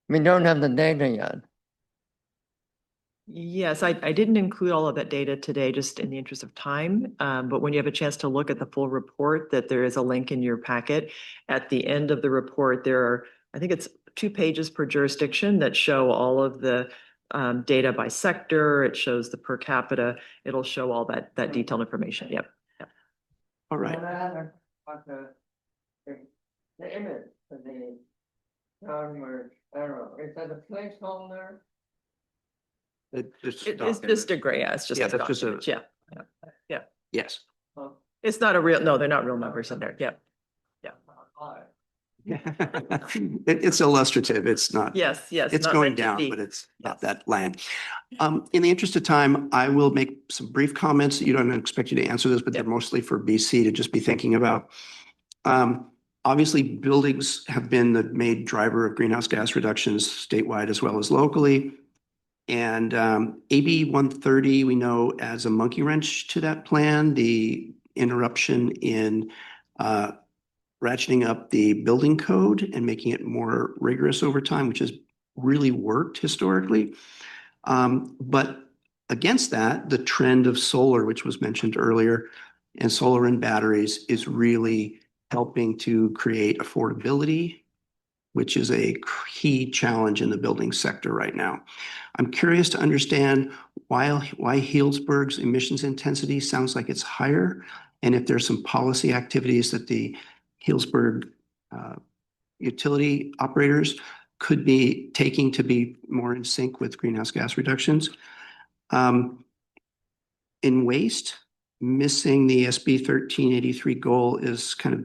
we don't have the data yet. Yes, I didn't include all of that data today, just in the interest of time. But when you have a chance to look at the full report, that there is a link in your packet. At the end of the report, there are, I think it's 2 pages per jurisdiction that show all of the data by sector. It shows the per capita. It'll show all that detailed information. Yep. All right. The image for the downward arrow, is that a placeholder? It's just a gray, it's just Yeah, a that's just a- document. Yeah. Yes. It's not a real, no, they're not real numbers in there. Yeah. It's illustrative. It's not. Yes, It's not going meant to down, be. but it's not that land. In the interest of time, I will make some brief comments. You don't expect you to answer this, but they're mostly for BC to just be thinking about. Obviously, buildings have been the main driver of greenhouse gas reductions statewide as well as locally. And AB 130, we know as a monkey wrench to that plan, the interruption in ratcheting up the building code and making it more rigorous over time, which has really worked historically. But against that, the trend of solar, which was mentioned earlier, and solar and batteries is really helping to create affordability, which is a key challenge in the building sector right now. I'm curious to understand why Healdsburg's emissions intensity sounds like it's higher, and if there's some policy activities that the Healdsburg utility operators could be taking to be more in sync with greenhouse gas reductions. In waste, missing the SB 1383 goal is kind of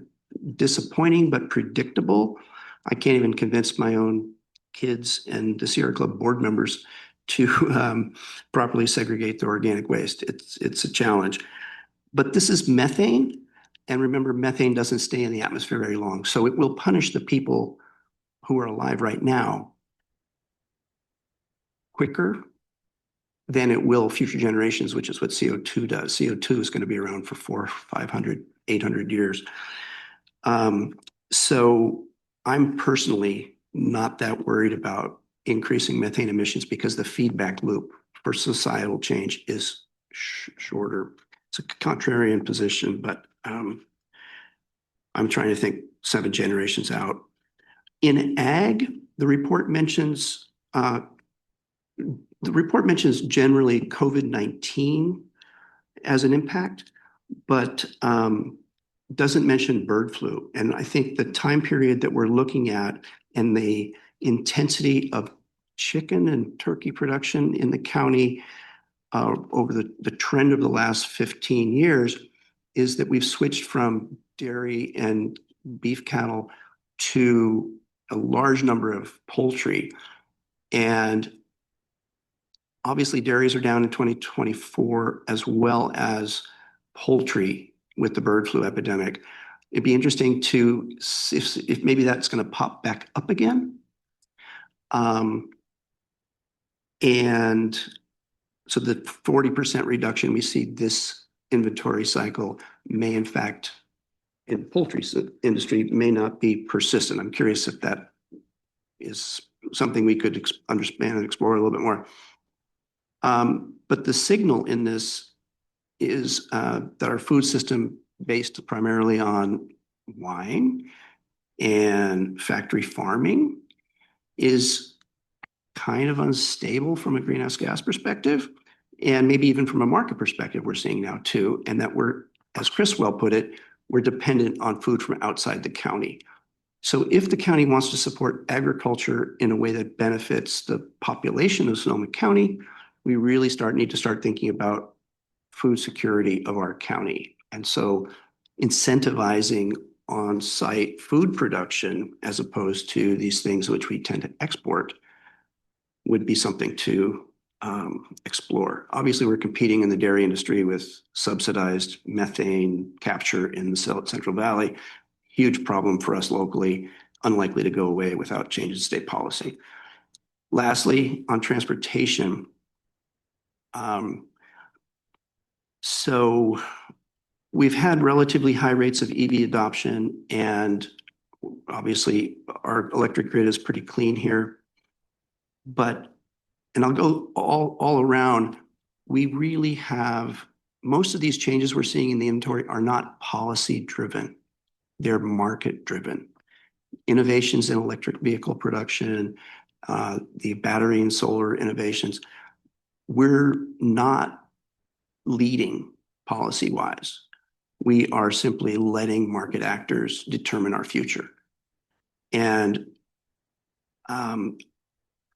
disappointing but predictable. I can't even convince my own kids and the Sierra Club board members to properly segregate the organic waste. It's a challenge. But this is methane. And remember, methane doesn't stay in the atmosphere very long. So it will punish the people who are alive right now quicker than it will future generations, which is what CO2 does. CO2 is going to be around for 400, 500, 800 years. So I'm personally not that worried about increasing methane emissions because the feedback loop for societal change is shorter. It's a contrarian position, but I'm trying to think 7 generations out. In ag, the report mentions generally COVID-19 as an impact, but doesn't mention bird flu. And I think the time period that we're looking at and the intensity of chicken and turkey production in the county over the trend of the last 15 years is that we've switched from dairy and beef cattle to a large number of poultry. And obviously dairies are down in 2024 as well as poultry with the bird flu epidemic. It'd be interesting to see if maybe that's going to pop back up again. And so the 40% reduction we see this inventory cycle may in fact in poultry industry may not be persistent. I'm curious if that is something we could understand and explore a little bit more. But the signal in this is that our food system based primarily on wine and factory farming is kind of unstable from a greenhouse gas perspective, and maybe even from a market perspective we're seeing now too, and that we're, as Chris well put it, we're dependent on food from outside the county. So if the county wants to support agriculture in a way that benefits the population of Sonoma County, we really need to start thinking about food security of our county. And so incentivizing on-site food production as opposed to these things which we tend to export would be something to explore. Obviously, we're competing in the dairy industry with subsidized methane capture in the Central Valley. Huge problem for us locally, unlikely to go away without change in state policy. Lastly, on transportation. So we've had relatively high rates of EV adoption, and obviously our electric grid is pretty clean here. But, and I'll go all around, we really have, most of these changes we're seeing in the inventory are not policy driven. They're market driven. Innovations in electric vehicle production, the battery and solar innovations, we're not leading policy wise. We are simply letting market actors determine our future. And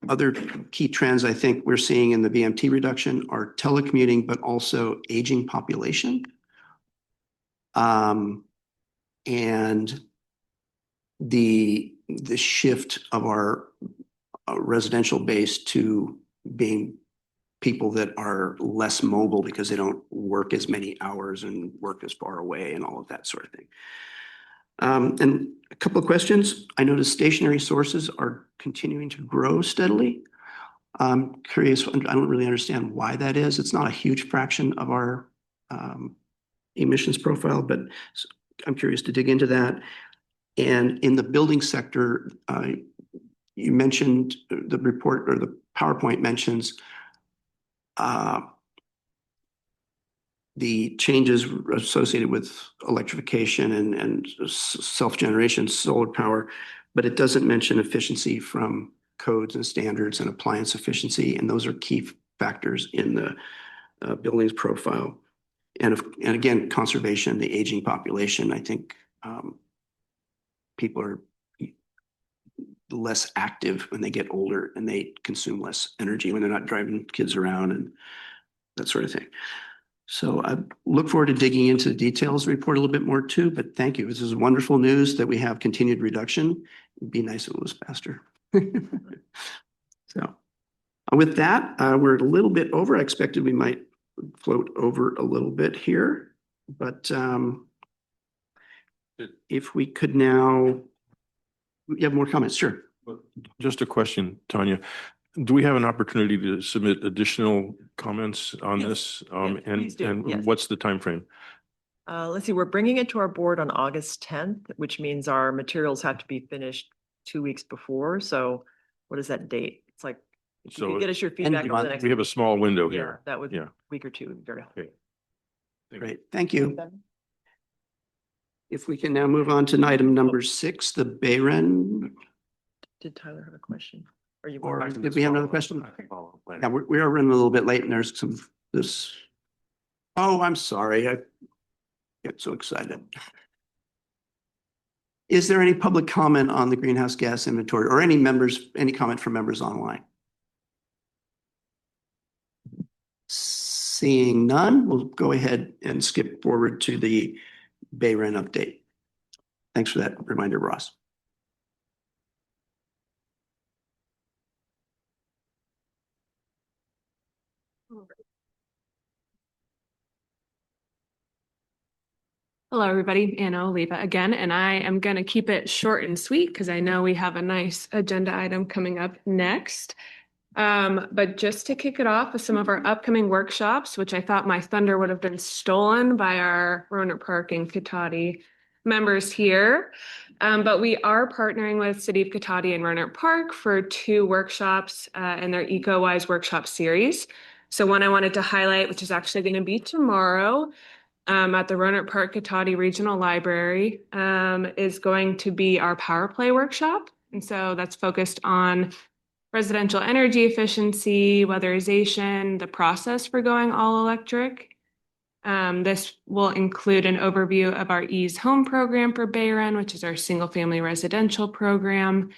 other key trends I think we're seeing in the VMT reduction are telecommuting, but also aging population. And the shift of our residential base to being people that are less mobile because they don't work as many hours and work as far away and all of that sort of thing. And a couple of questions. I noticed stationary sources are continuing to grow steadily. I'm curious, I don't really understand why that is. It's not a huge fraction of our emissions profile, but I'm curious to dig into that. And in the building sector, you mentioned the report or the PowerPoint mentions the changes associated with electrification and self-generation solar power, but it doesn't mention efficiency from codes and standards and appliance efficiency, and those are key factors in the buildings profile. And again, conservation, the aging population, I think people are less active when they get older and they consume less energy when they're not driving kids around and that sort of thing. So I look forward to digging into the details of the report a little bit more too, but thank you. This is wonderful news that we have continued reduction. It'd be nice if it was faster. So with that, we're a little bit over. I expected we might float over a little bit here, but if we could now, you have more comments, sure. Just a question, Tanya. Do we have an opportunity to submit additional comments on this? Please do. And Yes. what's the time frame? Let's see, we're bringing it to our board on August 10th, which means our materials have to be finished 2 weeks before. So what is that date? It's like, if you So could get us your feedback over the next. we have a small window Yeah, here. that would be Yeah. a week or two, would be very helpful. Okay. Great, thank you. If we can now move on to item number 6, the Bayren. Did Tyler have a question? Are you? Or did we have another question? Yeah, we are running a little bit late and there's some, this. Oh, I'm sorry. I get so excited. Is there any public comment on the greenhouse gas inventory or any comment from members online? Seeing none, we'll go ahead and skip forward to the Bayren update. Thanks for that reminder, Ross. Hello, everybody. Anna Oliva again, and I am going to keep it short and sweet because I know we have a nice agenda item coming up next. But just to kick it off with some of our upcoming workshops, which I thought my thunder would have been stolen by our Rohnert Park and Cotati members here. But we are partnering with City of Cotati and Rohnert Park for 2 workshops in their EcoWise workshop series. So one I wanted to highlight, which is actually going to be tomorrow, at the Rohnert Park Cotati Regional Library, is going to be our Power Play workshop. And so that's focused on residential energy efficiency, weatherization, the process for going all electric. This will include an overview of our Ease Home program for Bayren, which is our single family residential program.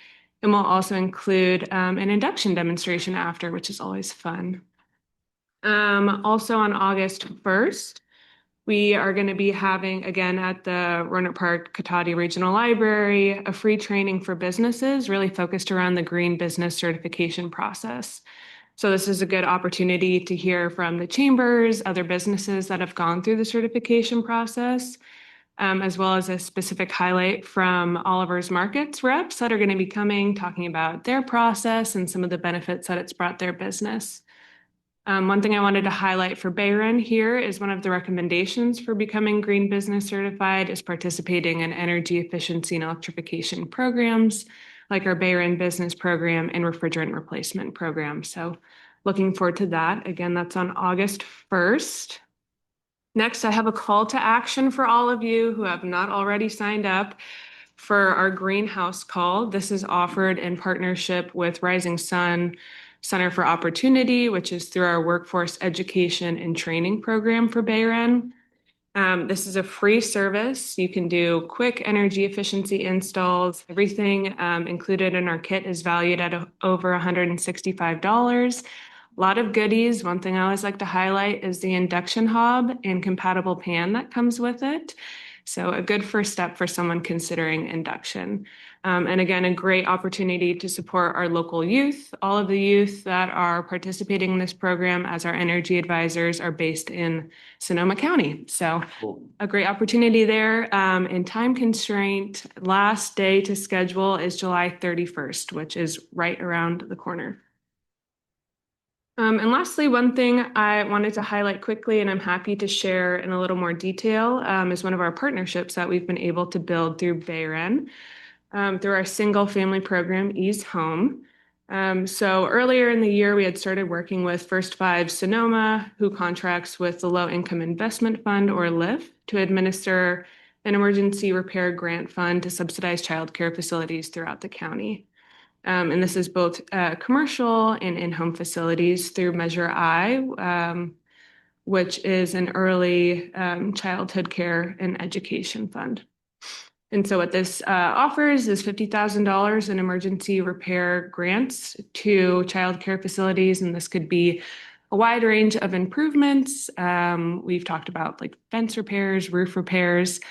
And we'll also include an induction demonstration after, which is always fun. Also on August 1st, We are going to be having, again, at the Roanoke Park Cotati Regional Library, a free training for businesses really focused around the green business certification process. So this is a good opportunity to hear from the chambers, other businesses that have gone through the certification process, as well as a specific highlight from Oliver's Markets reps that are going to be coming, talking about their process and some of the benefits that it's brought their business. One thing I wanted to highlight for Bayron here is one of the recommendations for becoming Green Business Certified is participating in energy efficiency and electrification programs, like our Bayron Business Program and Refrigerant Replacement Program. So looking forward to that. Again, that's on August 1st. Next, I have a call to action for all of you who have not already signed up for our greenhouse call. This is offered in partnership with Rising Sun Center for Opportunity, which is through our workforce education and training program for Bayron. This is a free service. You can do quick energy efficiency installs. Everything included in our kit is valued at over $165. A lot of goodies. One thing I always like to highlight is the induction hob and compatible pan that comes with it. So a good first step for someone considering induction. And again, a great opportunity to support our local youth. All of the youth that are participating in this program as our energy advisors are based in Sonoma County. So a great opportunity there. And time constraint, last day to schedule is July 31st, which is right around the corner. And lastly, one thing I wanted to highlight quickly, and I'm happy to share in a little more detail, is one of our partnerships that we've been able to build through Bayron, through our single family program, Ease Home. So earlier in the year, we had started working with First Five Sonoma, who contracts with the Low Income Investment Fund, or LIF, to administer an emergency repair grant fund to subsidize childcare facilities throughout the county. And this is both commercial and in-home facilities through Measure I, which is an early childhood care and education fund. And so what this offers is $50,000 in emergency repair grants to childcare facilities. And this could be a wide range of improvements. We've talked about like fence repairs, roof repairs.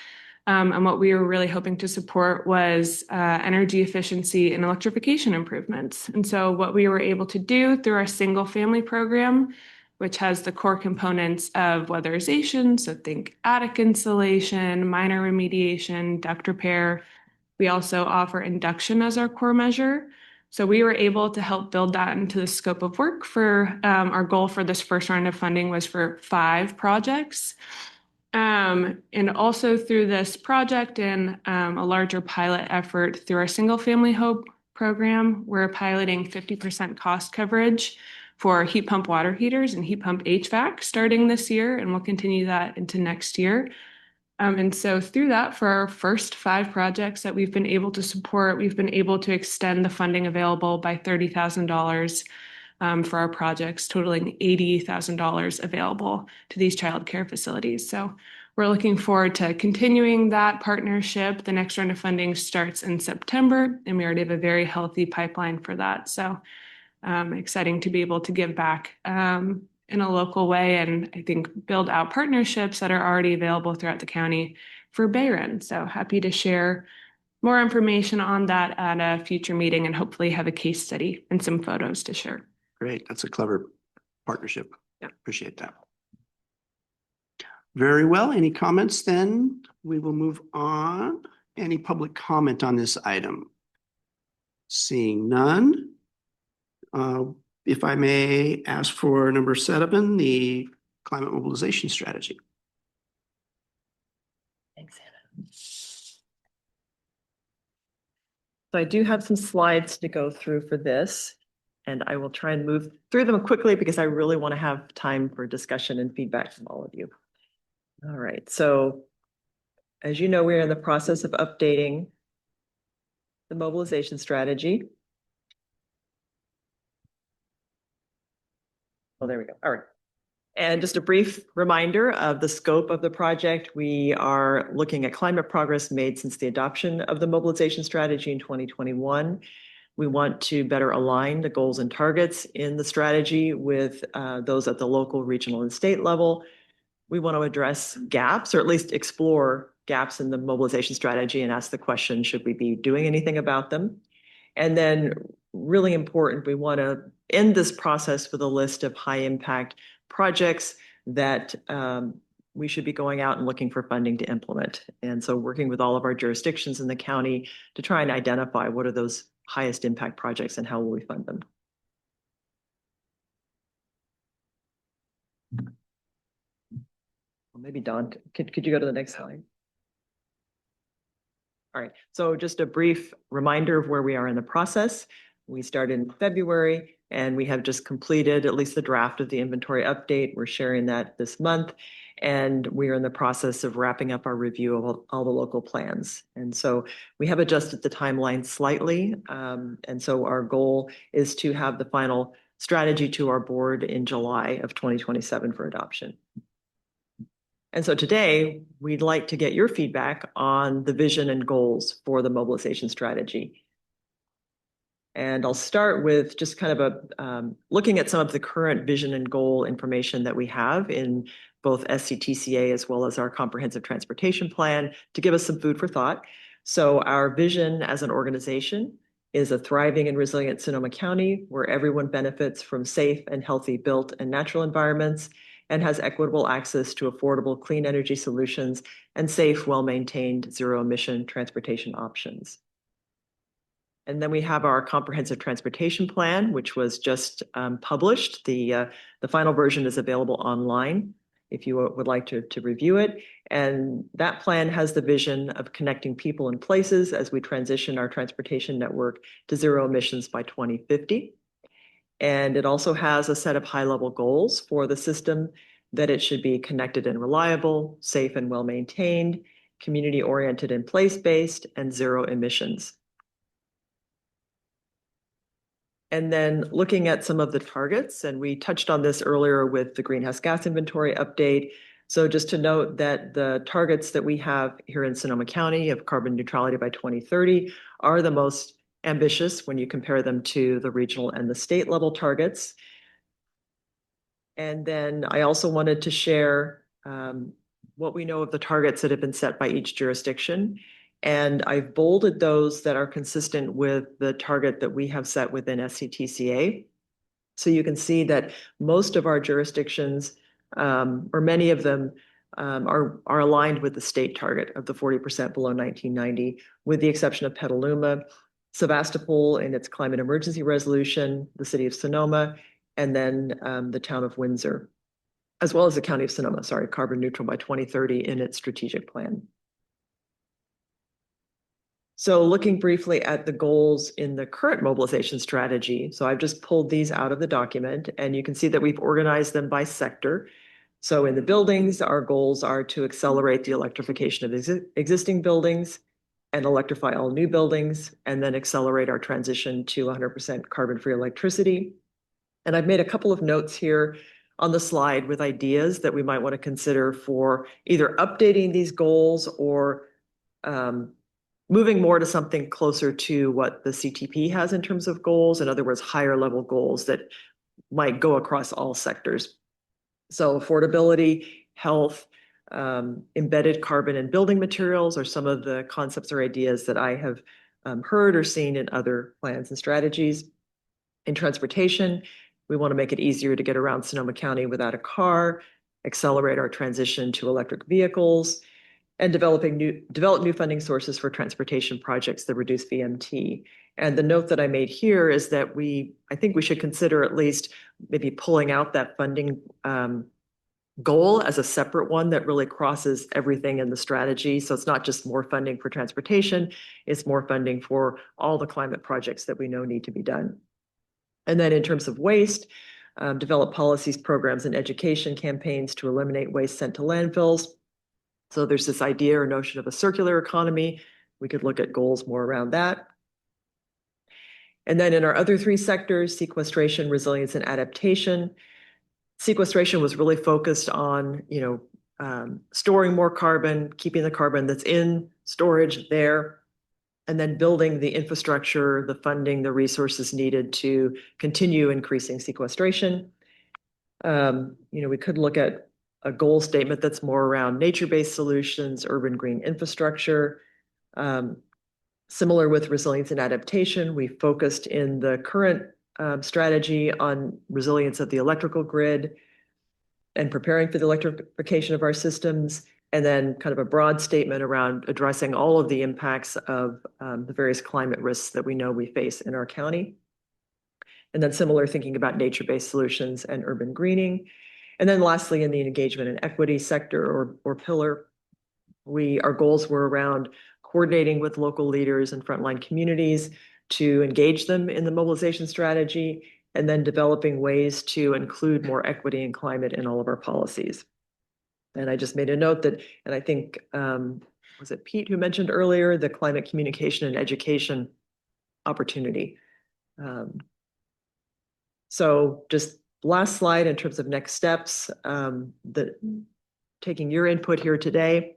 And what we were really hoping to support was energy efficiency and electrification improvements. And so what we were able to do through our single family program, which has the core components of weatherization, so think attic insulation, minor remediation, duct repair. We also offer induction as our core measure. So we were able to help build that into the scope of work for our goal for this first round of funding was for 5 projects. And also through this project and a larger pilot effort through our Single Family Hope program, we're piloting 50% cost coverage for heat pump water heaters and heat pump HVAC starting this year, and we'll continue that into next year. And so through that, for our first 5 projects that we've been able to support, we've been able to extend the funding available by $30,000 for our projects, totaling $80,000 available to these childcare facilities. So we're looking forward to continuing that partnership. The next round of funding starts in September, and we already have a very healthy pipeline for that. So exciting to be able to give back in a local way, and I think build out partnerships that are already available throughout the county for Bayron. So happy to share more information on that at a future meeting and hopefully have a case study and some photos to share. Great. That's a clever partnership. Yeah, appreciate that. Very well. Any comments then? We will move on. Any public comment on this item? Seeing none. If I may ask for number 7, the climate mobilization strategy. Thanks, Hannah. So I do have some slides to go through for this, and I will try and move through them quickly because I really want to have time for discussion and feedback from all of you. All right, so as you know, we're in the process of updating the mobilization strategy. Oh, there we go. All right. And just a brief reminder of the scope of the project. We are looking at climate progress made since the adoption of the mobilization strategy in 2021. We want to better align the goals and targets in the strategy with those at the local, regional, and state level. we want to address gaps or at least explore gaps in the mobilization strategy and ask the question, should we be doing anything about them? And then really important, we want to end this process with a list of high impact projects that we should be going out and looking for funding to implement. And so working with all of our jurisdictions in the county to try and identify what are those highest impact projects and how will we fund them. Well, maybe Don, could you go to the next slide? All right, so just a brief reminder of where we are in the process. We started in February and we have just completed at least the draft of the inventory update. We're sharing that this month. And we are in the process of wrapping up our review of all the local plans. And so we have adjusted the timeline slightly. And so our goal is to have the final strategy to our board in July of 2027 for adoption. And so today, we'd like to get your feedback on the vision and goals for the mobilization strategy. And I'll start with just kind of looking at some of the current vision and goal information that we have in both SCTCA as well as our comprehensive transportation plan to give us some food for thought. So our vision as an organization is a thriving and resilient Sonoma County where everyone benefits from safe and healthy built and natural environments and has equitable access to affordable clean energy solutions and safe, well-maintained, zero-emission transportation options. And then we have our comprehensive transportation plan, which was just published. The final version is available online if you would like to review it. And that plan has the vision of connecting people and places as we transition our transportation network to zero emissions by 2050. And it also has a set of high-level goals for the system, that it should be connected and reliable, safe and well-maintained, community-oriented and place-based, and zero emissions. And then looking at some of the targets, and we touched on this earlier with the greenhouse gas inventory update. So just to note that the targets that we have here in Sonoma County of carbon neutrality by 2030 are the most ambitious when you compare them to the regional and the state level targets. And then I also wanted to share what we know of the targets that have been set by each jurisdiction. And I've bolded those that are consistent with the target that we have set within SCTCA. So you can see that most of our jurisdictions, or many of them, are aligned with the state target of the 40% below 1990, with the exception of Petaluma, Sebastopol in its climate emergency resolution, the city of Sonoma, and then the town of Windsor, as well as the county of Sonoma, sorry, carbon neutral by 2030 in its strategic plan. So looking briefly at the goals in the current mobilization strategy. So I've just pulled these out of the document and you can see that we've organized them by sector. So in the buildings, our goals are to accelerate the electrification of existing buildings and electrify all new buildings, and then accelerate our transition to 100% carbon-free electricity. And I've made a couple of notes here on the slide with ideas that we might want to consider for either updating these goals or moving more to something closer to what the CTP has in terms of goals. In other words, higher level goals that might go across all sectors. So affordability, health, embedded carbon and building materials are some of the concepts or ideas that I have heard or seen in other plans and strategies. In transportation, we want to make it easier to get around Sonoma County without a car, accelerate our transition to electric vehicles, and develop new funding sources for transportation projects that reduce VMT. And the note that I made here is that I think we should consider at least maybe pulling out that funding goal as a separate one that really crosses everything in the strategy. So it's not just more funding for transportation, it's more funding for all the climate projects that we know need to be done. And then in terms of waste, develop policies, programs, and education campaigns to eliminate waste sent to landfills. So there's this idea or notion of a circular economy. We could look at goals more around that. And then in our other three sectors, sequestration, resilience, and adaptation. Sequestration was really focused on, storing more carbon, keeping the carbon that's in storage there, and then building the infrastructure, the funding, the resources needed to continue increasing sequestration. We could look at a goal statement that's more around nature-based solutions, urban green infrastructure. Similar with resilience and adaptation, we focused in the current strategy on resilience of the electrical grid and preparing for the electrification of our systems, and then kind of a broad statement around addressing all of the impacts of the various climate risks that we know we face in our county. And then similar thinking about nature-based solutions and urban greening. And then lastly, in the engagement and equity sector or pillar, our goals were around coordinating with local leaders and frontline communities to engage them in the mobilization strategy, and then developing ways to include more equity and climate in all of our policies. And I just made a note that, and I think, was it Pete who mentioned earlier, the climate communication and education opportunity. So just last slide in terms of next steps, taking your input here today.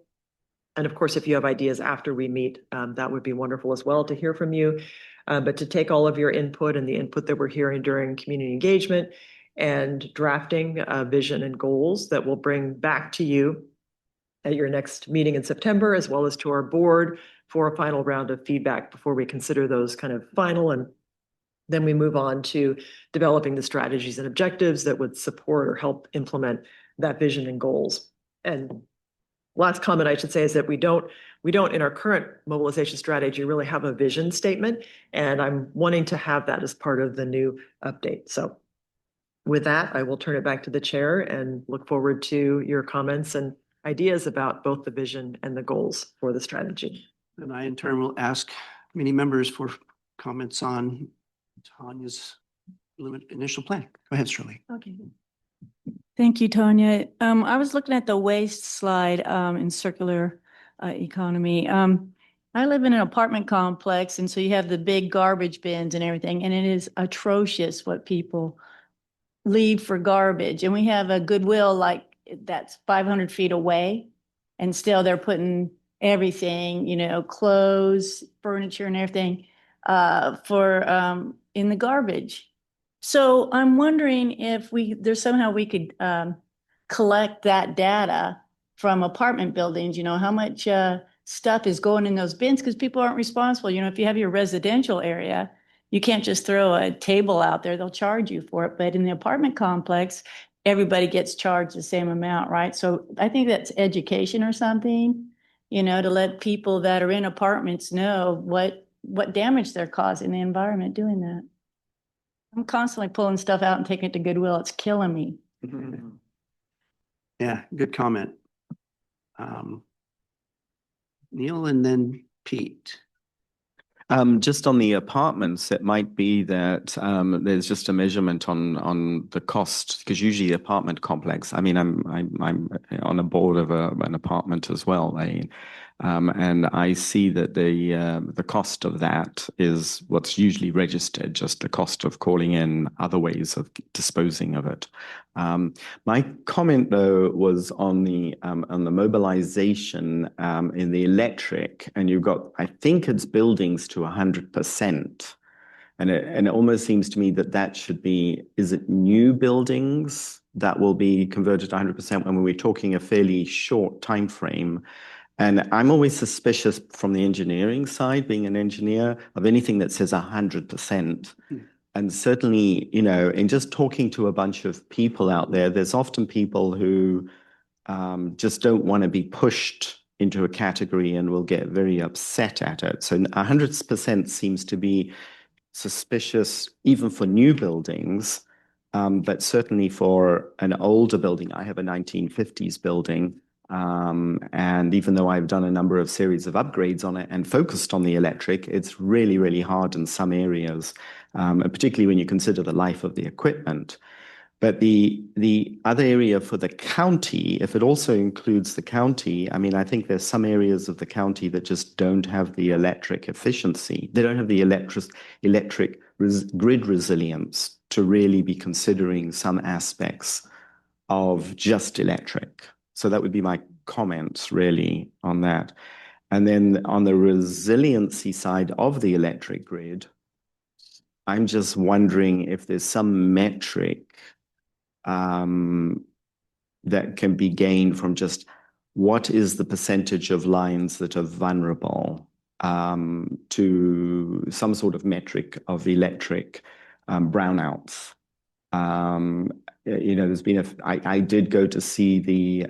And of course, if you have ideas after we meet, that would be wonderful as well to hear from you. But to take all of your input and the input that we're hearing during community engagement and drafting a vision and goals that we'll bring back to you at your next meeting in September, as well as to our board for a final round of feedback before we consider those kind of final. And then we move on to developing the strategies and objectives that would support or help implement that vision and goals. And last comment I should say is that we don't in our current mobilization strategy really have a vision statement, and I'm wanting to have that as part of the new update. So with that, I will turn it back to the chair and look forward to your comments and ideas about both the vision and the goals for the strategy. And I in turn will ask many members for comments on Tanya's initial plan. Go ahead, Shirley. Okay. Thank you, Tanya. I was looking at the waste slide in circular economy. I live in an apartment complex, and so you have the big garbage bins and everything, and it is atrocious what people leave for garbage. And we have a Goodwill like that's 500 feet away, and still they're putting everything, you know, clothes, furniture, and everything for in the garbage. So I'm wondering if there's somehow we could collect that data from apartment buildings, you know, how much stuff is going in those bins, because people aren't responsible. You know, if you have your residential area, you can't just throw a table out there, they'll charge you for it. But in the apartment complex, everybody gets charged the same amount, right? So I think that's education or something, you know, to let people that are in apartments know what damage they're causing the environment doing that. I'm constantly pulling stuff out and taking it to Goodwill. It's killing me. Yeah, good comment. Neil and then Pete. Just on the apartments, it might be that there's just a measurement on the cost, because usually the apartment complex. I mean, I'm on a board of an apartment as well, and I see that the cost of that is what's usually registered, just the cost of calling in other ways of disposing of it. My comment though was on the mobilization in the electric, and you've got, I think it's buildings to 100%, and it almost seems to me that should be, is it new buildings that will be converted to 100% when we're talking a fairly short time frame? And I'm always suspicious from the engineering side, being an engineer, of anything that says 100%. And certainly, you know, in just talking to a bunch of people out there, there's often people who just don't want to be pushed into a category and will get very upset at it. So 100% seems to be suspicious, even for new buildings, but certainly for an older building. I have a 1950s building. And even though I've done a number of series of upgrades on it and focused on the electric, it's really, really hard in some areas, particularly when you consider the life of the equipment. But the other area for the county, if it also includes the county, I mean, I think there's some areas of the county that just don't have the electric efficiency. They don't have the electric grid resilience to really be considering some aspects of just electric. So that would be my comments really on that. And then on the resiliency side of the electric grid, I'm just wondering if there's some metric that can be gained from just what is the percentage of lines that are vulnerable to some sort of metric of electric brownouts. There's been I did go to see the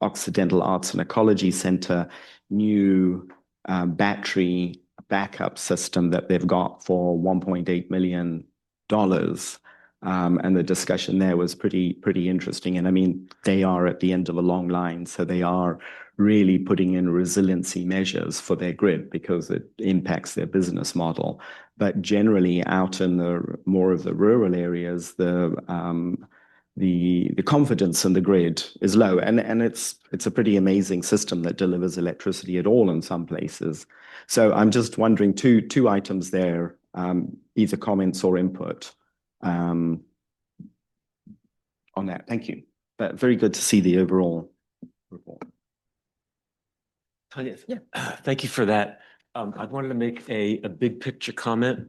Occidental Arts and Ecology Center new battery backup system that they've got for $1.8 million. And the discussion there was pretty interesting. And I mean, they are at the end of a long line, so they are really putting in resiliency measures for their grid because it impacts their business model. But generally, out in the more of the rural areas, the confidence in the grid is low, and it's a pretty amazing system that delivers electricity at all in some places. So I'm just wondering two items there, either comments or input on that. Thank you. But very good to see the overall report. Tanya, thank you for that. I wanted to make a big picture comment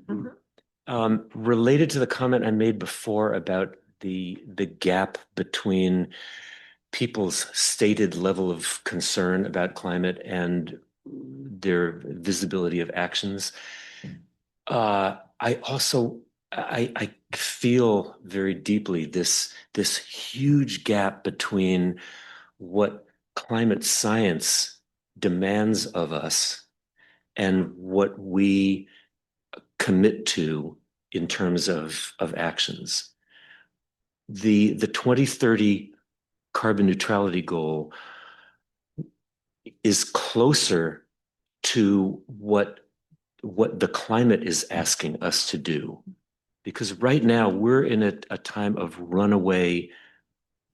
related to the comment I made before about the gap between people's stated level of concern about climate and their visibility of actions. I feel very deeply this huge gap between what climate science demands of us and what we commit to in terms of actions. The 2030 carbon neutrality goal is closer to what the climate is asking us to do. Because right now we're in a time of runaway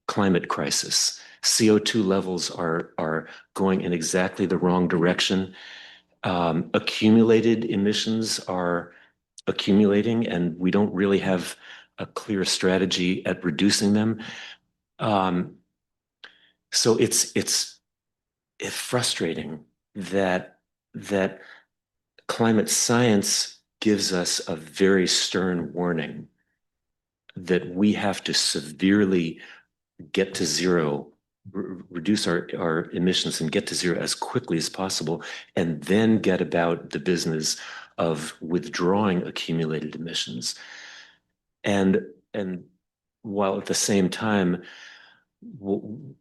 climate crisis. CO2 levels are going in exactly the wrong direction. Accumulated emissions are accumulating, and we don't really have a clear strategy at reducing them. So it's frustrating that climate science gives us a very stern warning that we have to severely get to zero, reduce our emissions and get to zero as quickly as possible, and then get about the business of withdrawing accumulated emissions. And while at the same time,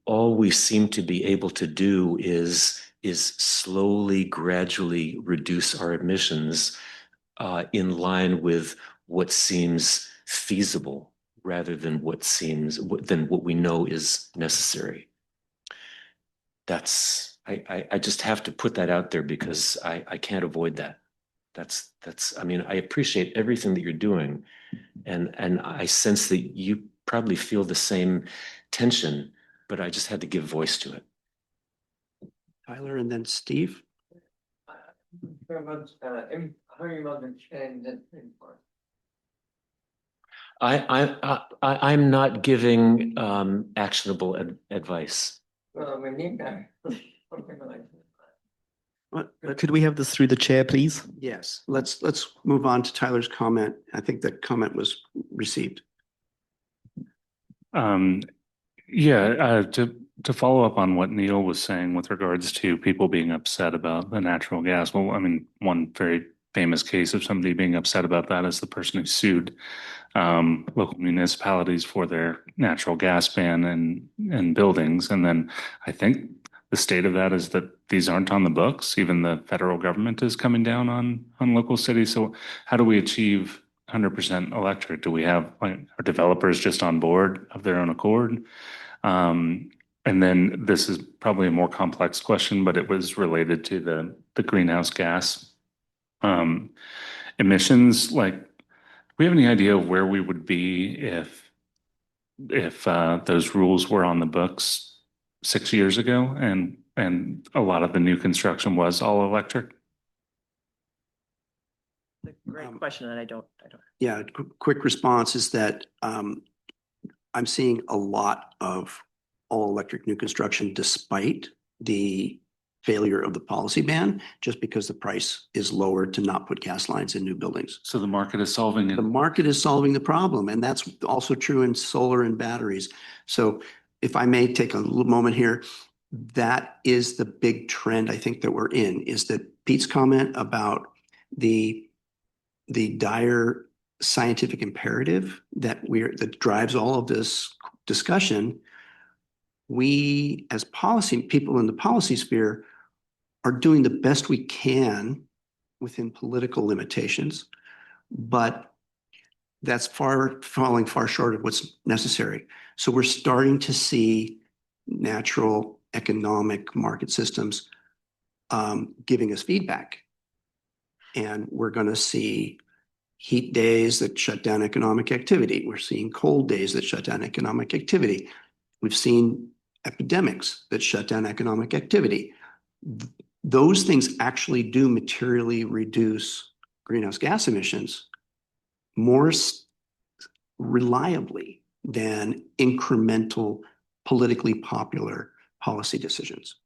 all we seem to be able to do is slowly, gradually reduce our emissions in line with what seems feasible rather than what we know is necessary. I just have to put that out there because I can't avoid that. I mean, I appreciate everything that you're doing, and I sense that you probably feel the same tension, but I just had to give voice to it. Tyler and then Steve. Very much, how you want to change that thing for? I'm not giving actionable advice. Well, we need that. Could we have this through the chair, please? Yes, let's move on to Tyler's comment. I think that comment was received. To follow up on what Neil was saying with regards to people being upset about the natural gas. Well, I mean, one very famous case of somebody being upset about that is the person who sued local municipalities for their natural gas ban and buildings. And then I think the state of that is that these aren't on the books. Even the federal government is coming down on local cities. So how do we achieve 100% electric? Do we have are developers just on board of their own accord? And then this is probably a more complex question, but it was related to the greenhouse gas emissions. Like, do we have any idea of where we would be if those rules were on the books 6 years ago and a lot of the new construction was all electric? Great question, and I don't. Yeah, quick response is that I'm seeing a lot of all electric new construction despite the failure of the policy ban, just because the price is lower to not put gas lines in new buildings. So the market is solving it. The market is solving the problem, and that's also true in solar and batteries. So if I may take a little moment here, that is the big trend I think that we're in, is that Pete's comment about the dire scientific imperative that drives all of this discussion. We, as policy people in the policy sphere, are doing the best we can within political limitations, but that's falling far short of what's necessary. So we're starting to see natural economic market systems giving us feedback. And we're going to see heat days that shut down economic activity. We're seeing cold days that shut down economic activity. We've seen epidemics that shut down economic activity. Those things actually do materially reduce greenhouse gas emissions more reliably than incremental, politically popular policy decisions.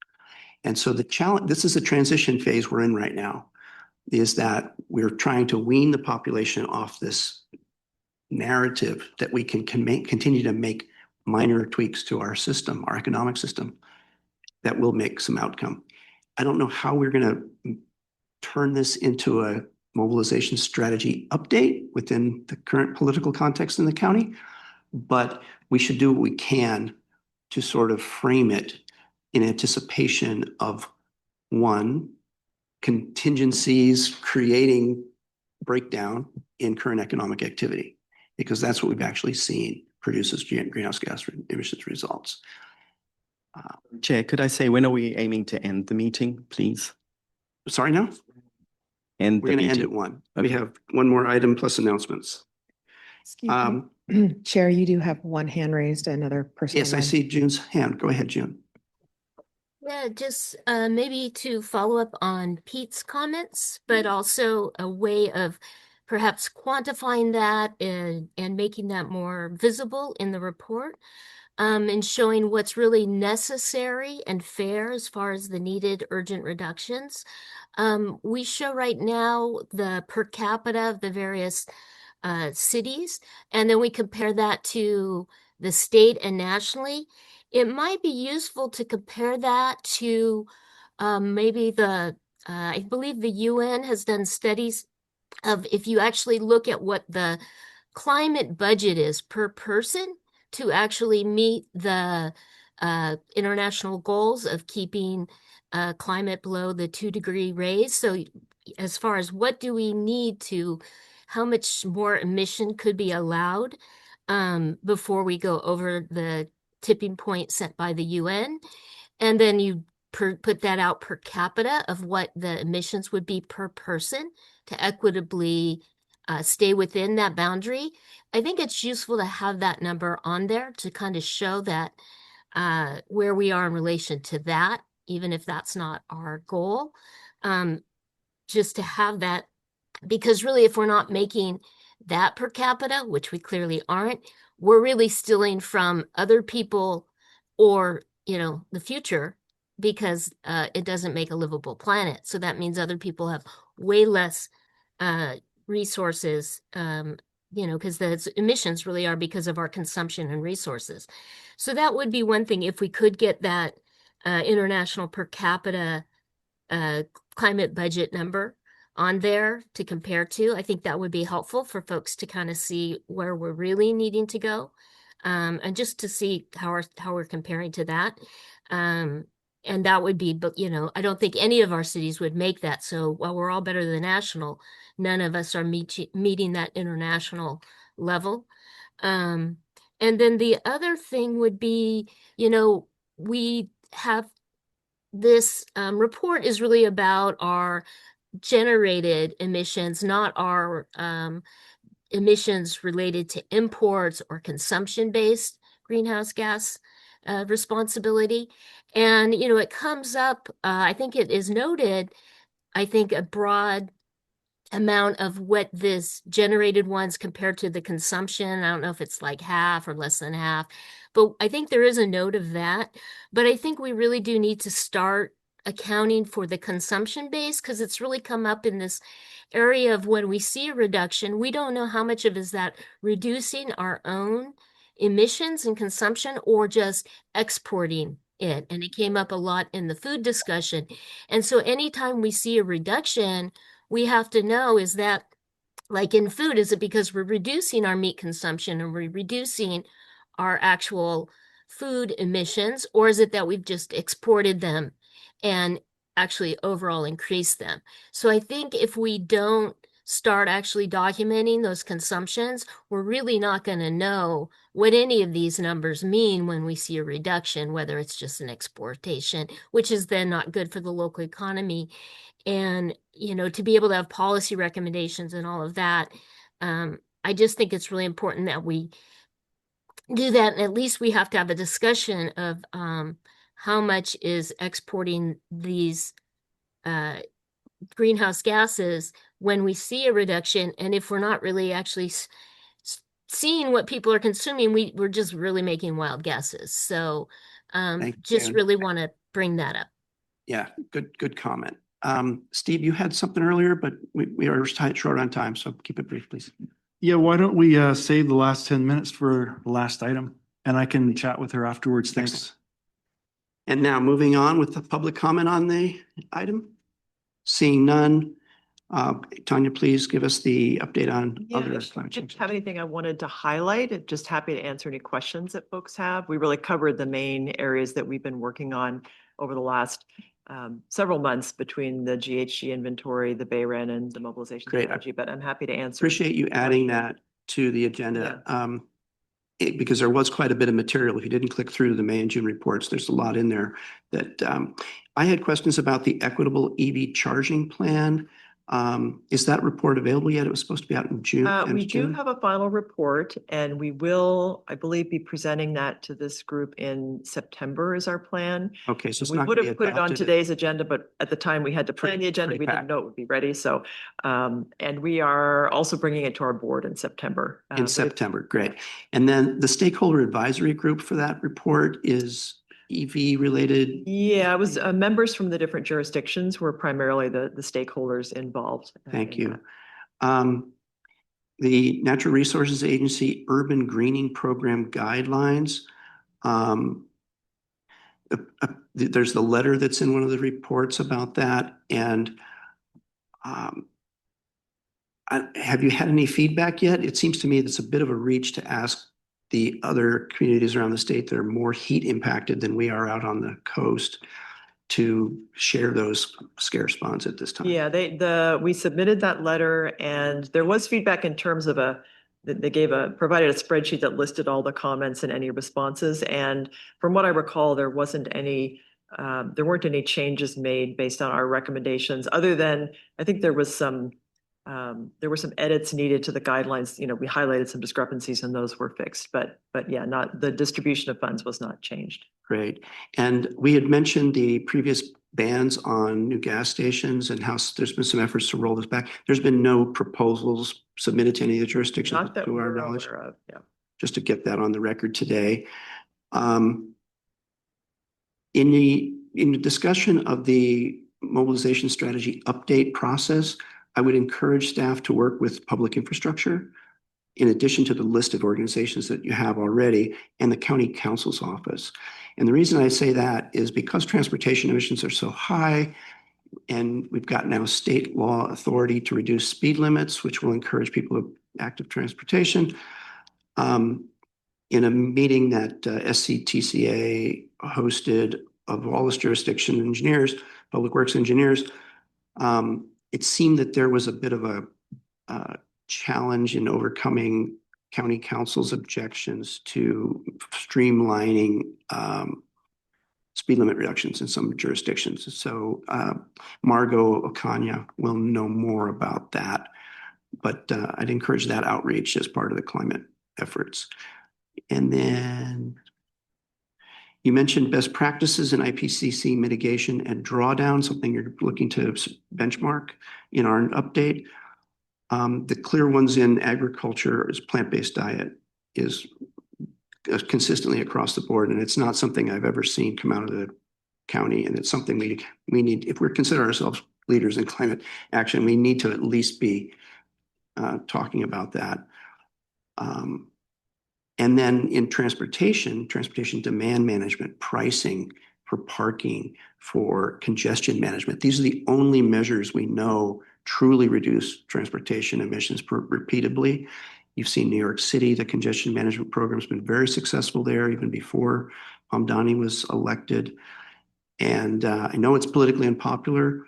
And so the challenge, this is a transition phase we're in right now, is that we're trying to wean the population off this narrative that we can continue to make minor tweaks to our system, our economic system, that will make some outcome. I don't know how we're going to turn this into a mobilization strategy update within the current political context in the county, but we should do what we can to sort of frame it in anticipation of, one, contingencies creating breakdown in current economic activity, because that's what we've actually seen produces greenhouse gas emissions results. Chair, could I say, when are we aiming to end the meeting, please? Sorry, no? End We're the going to end meeting. at 1. Okay. We have one more item plus announcements. Excuse me. Chair, you do have one hand raised, another person. Yes, I see June's hand. Go ahead, June. Yeah, just maybe to follow up on Pete's comments, but also a way of perhaps quantifying that and making that more visible in the report, and showing what's really necessary and fair as far as the needed urgent reductions. We show right now the per capita of the various cities, and then we compare that to the state and nationally. It might be useful to compare that to maybe I believe the UN has done studies of, if you actually look at what the climate budget is per person to actually meet the international goals of keeping climate below the 2-degree raise. So as far as what do we need to, how much more emission could be allowed before we go over the tipping point set by the UN. And then you put that out per capita of what the emissions would be per person to equitably stay within that boundary. I think it's useful to have that number on there to kind of show that where we are in relation to that, even if that's not our goal. Just to have that, because really, if we're not making that per capita, which we clearly aren't, we're really stealing from other people or, the future, because it doesn't make a livable planet. So that means other people have way less resources, because the emissions really are because of our consumption and resources. So that would be one thing. If we could get that international per capita climate budget number on there to compare to, I think that would be helpful for folks to kind of see where we're really needing to go, and just to see how we're comparing to that. And that would be, but I don't think any of our cities would make that. So while we're all better than national, none of us are meeting that international level. And then the other thing would be, we have this report is really about our generated emissions, not our emissions related to imports or consumption-based greenhouse gas responsibility. And, it comes up, I think it is noted, I think a broad amount of what this generated ones compared to the consumption. I don't know if it's like half or less than half, but I think there is a note of that. But I think we really do need to start accounting for the consumption base, because it's really come up in this area of when we see a reduction, we don't know how much of is that reducing our own emissions and consumption or just exporting it. And it came up a lot in the food discussion. And so anytime we see a reduction, we have to know, is that like in food, is it because we're reducing our meat consumption and we're reducing our actual food emissions, or is it that we've just exported them and actually overall increased them? So I think if we don't start actually documenting those consumptions, we're really not going to know what any of these numbers mean when we see a reduction, whether it's just an exportation, which is then not good for the local economy. And, you know, to be able to have policy recommendations and all of that, I just think it's really important that we do that. And at least we have to have a discussion of how much is exporting these greenhouse gases when we see a reduction. And if we're not really actually seeing what people are consuming, we're just really making wild guesses. So just really want to bring that up. Yeah, good comment. Steve, you had something earlier, but we are short on time, so keep it brief, please. Yeah, why don't we save the last 10 minutes for the last item and I can chat with her afterwards. Thanks. Excellent. And now moving on with the public comment on the item. Seeing none, Tanya, please give us the update on other climate change. Didn't have anything I wanted to highlight. Just happy to answer any questions that folks have. We really covered the main areas that we've been working on over the last several months between the GHG inventory, the BayREN, and the mobilization strategy, but I'm happy to answer. Appreciate you adding that to the agenda. Because there was quite a bit of material. If you didn't click through the May and June reports, there's a lot in there that I had questions about the equitable EV charging plan. Is that report available yet? It was supposed to be out in June. We do have a final report and we will, I believe, be presenting that to this group in September is our plan. Okay, so it's we not would gonna have be put it on adopted today's agenda, but at the time we had to plan the agenda, we didn't know it would be ready. So, and we are also bringing it to our board in September. In September, great. And then the stakeholder advisory group for that report is EV related? Yeah, it was members from the different jurisdictions were primarily the stakeholders involved. Thank you. The Natural Resources Agency Urban Greening Program Guidelines. There's the letter that's in one of the reports about that. And have you had any feedback yet? It seems to me that's a bit of a reach to ask the other communities around the state that are more heat impacted than we are out on the coast to share those scare spots at this time. Yeah, we submitted that letter and there was feedback in terms of provided a spreadsheet that listed all the comments and any responses. And from what I recall, there weren't any changes made based on our recommendations other than I think there were some edits needed to the guidelines. You know, we highlighted some discrepancies and those were fixed, but yeah, not the distribution of funds was not changed. Great. And we had mentioned the previous bans on new gas stations and how there's been some efforts to roll this back. There's been no proposals submitted to any of the jurisdictions Not that to our we're knowledge. aware of, yeah. Just to get that on the record today. In the discussion of the mobilization strategy update process, I would encourage staff to work with public infrastructure in addition to the list of organizations that you have already and the county council's office. And the reason I say that is because transportation emissions are so high and we've got now state law authority to reduce speed limits, which will encourage people to active transportation. In a meeting that SCTCA hosted of all this jurisdiction engineers, public works engineers, it seemed that there was a bit of a challenge in overcoming county council's objections to streamlining speed limit reductions in some jurisdictions. So Margot Okanya will know more about that, but I'd encourage that outreach as part of the climate efforts. And then you mentioned best practices in IPCC mitigation and drawdown, something you're looking to benchmark in our update. The clear ones in agriculture is plant-based diet is consistently across the board, and it's not something I've ever seen come out of the county, and it's something we need, if we consider ourselves leaders in climate action, we need to at least be talking about that. And then in transportation demand management, pricing for parking, for congestion management. These are the only measures we know truly reduce transportation emissions repeatably. You've seen New York City, the congestion management program has been very successful there even before Hamdani was elected. And I know it's politically unpopular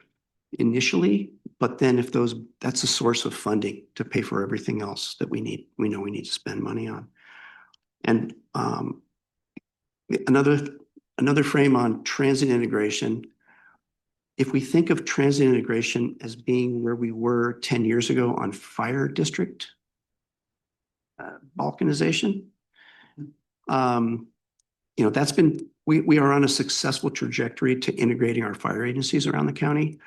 initially, but then if that's a source of funding to pay for everything else that we know we need to spend money on. And another frame on transit integration. If we think of transit integration as being where we were 10 years ago on fire district balkanization, that's been, we are on a successful trajectory to integrating our fire agencies around the county.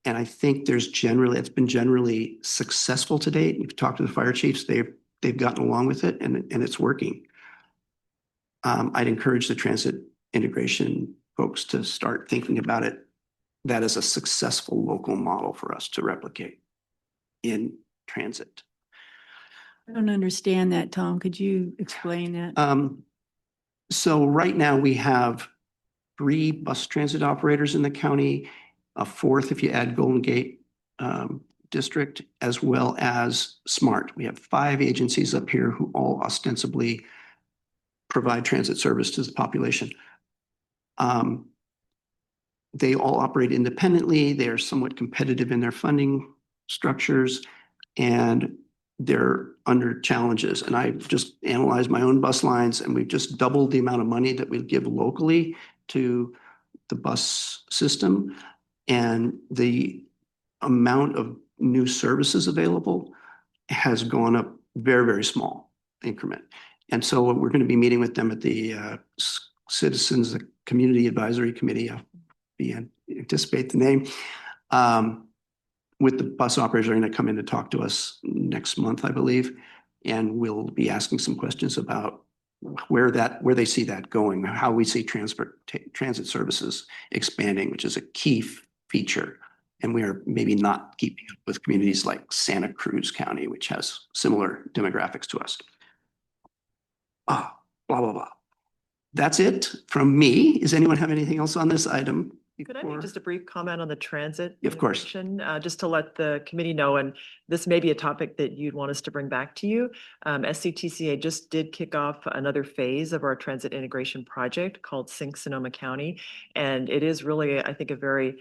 And I think it's been generally successful to date. You've talked to the fire chiefs, they've gotten along with it and it's working. I'd encourage the transit integration folks to start thinking about it, that is a successful local model for us to replicate in transit. I don't understand that, Tom. Could you explain that? So right now we have 3 bus transit operators in the county, a 4th if you add Golden Gate District, as well as SMART. We have 5 agencies up here who all ostensibly provide transit service to the population. They all operate independently. They are somewhat competitive in their funding structures, and they're under challenges. And I've just analyzed my own bus lines, and we've just doubled the amount of money that we give locally to the bus system. And the amount of new services available has gone up very, very small increment. And so we're going to be meeting with them at the Citizens Community Advisory Committee. Anticipate the name. With the bus operators are going to come in to talk to us next month, I believe, and we'll be asking some questions about where they see that going, how we see transit services expanding, which is a key feature. And we are maybe not keeping up with communities like Santa Cruz County, which has similar demographics to us. Blah, blah, blah. That's it from me. Does anyone have anything else on this item? Could I make just a brief comment on the transit? Of course. Integration, just to let the committee know, and this may be a topic that you'd want us to bring back to you. SCTCA just did kick off another phase of our transit integration project called Sync Sonoma County. And it is really, I think, a very,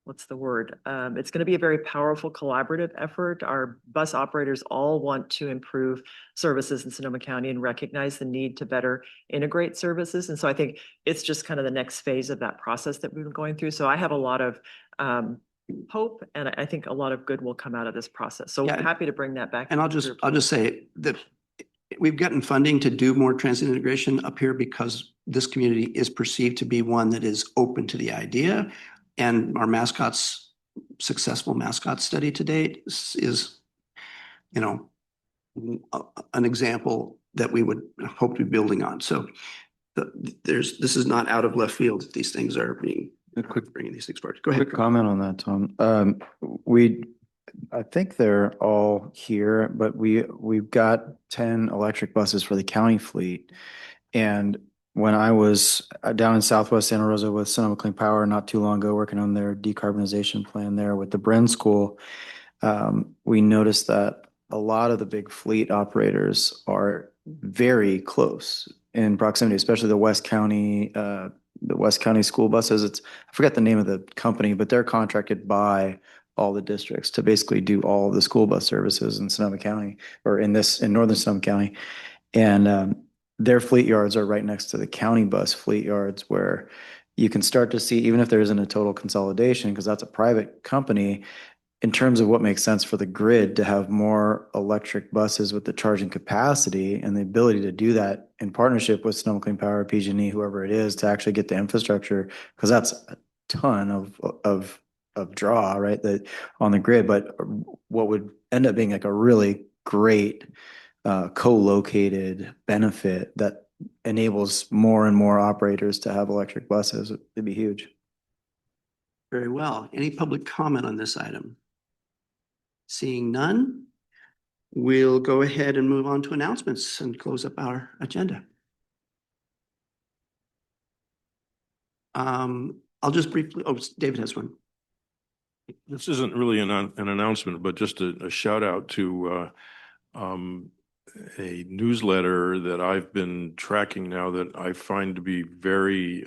what's the word? It's going to be a very powerful collaborative effort. Our bus operators all want to improve services in Sonoma County and recognize the need to better integrate services. And so I think it's just kind of the next phase of that process that we've been going through. So I have a lot of hope, and I think a lot of good will come out of this process. So we're happy to bring that back. And I'll just say that we've gotten funding to do more transit integration up here because this community is perceived to be one that is open to the idea. And our successful mascot study to date is, an example that we would hope to be building on. So this is not out of left field that these things are bringing these things forward. Go ahead. Quick comment on that, Tom. I think they're all here, but we've got 10 electric buses for the county fleet. And when I was down in Southwest Santa Rosa with Sonoma Clean Power not too long ago, working on their decarbonization plan there with the Bren School, we noticed that a lot of the big fleet operators are very close in proximity, especially the West County school buses. I forget the name of the company, but they're contracted by all the districts to basically do all the school bus services in Sonoma County or in northern Sonoma County. And their fleet yards are right next to the county bus fleet yards, where you can start to see, even if there isn't a total consolidation, because that's a private company, in terms of what makes sense for the grid to have more electric buses with the charging capacity and the ability to do that in partnership with Sonoma Clean Power, PG&E, whoever it is, to actually get the infrastructure, because that's a ton of draw, right, that on the grid. But what would end up being like a really great co-located benefit that enables more and more operators to have electric buses, it'd be huge. Very well. Any public comment on this item? Seeing none, we'll go ahead and move on to announcements and close up our agenda. I'll just briefly, David has one. This isn't really an announcement, but just a shout out to a newsletter that I've been tracking now that I find to be very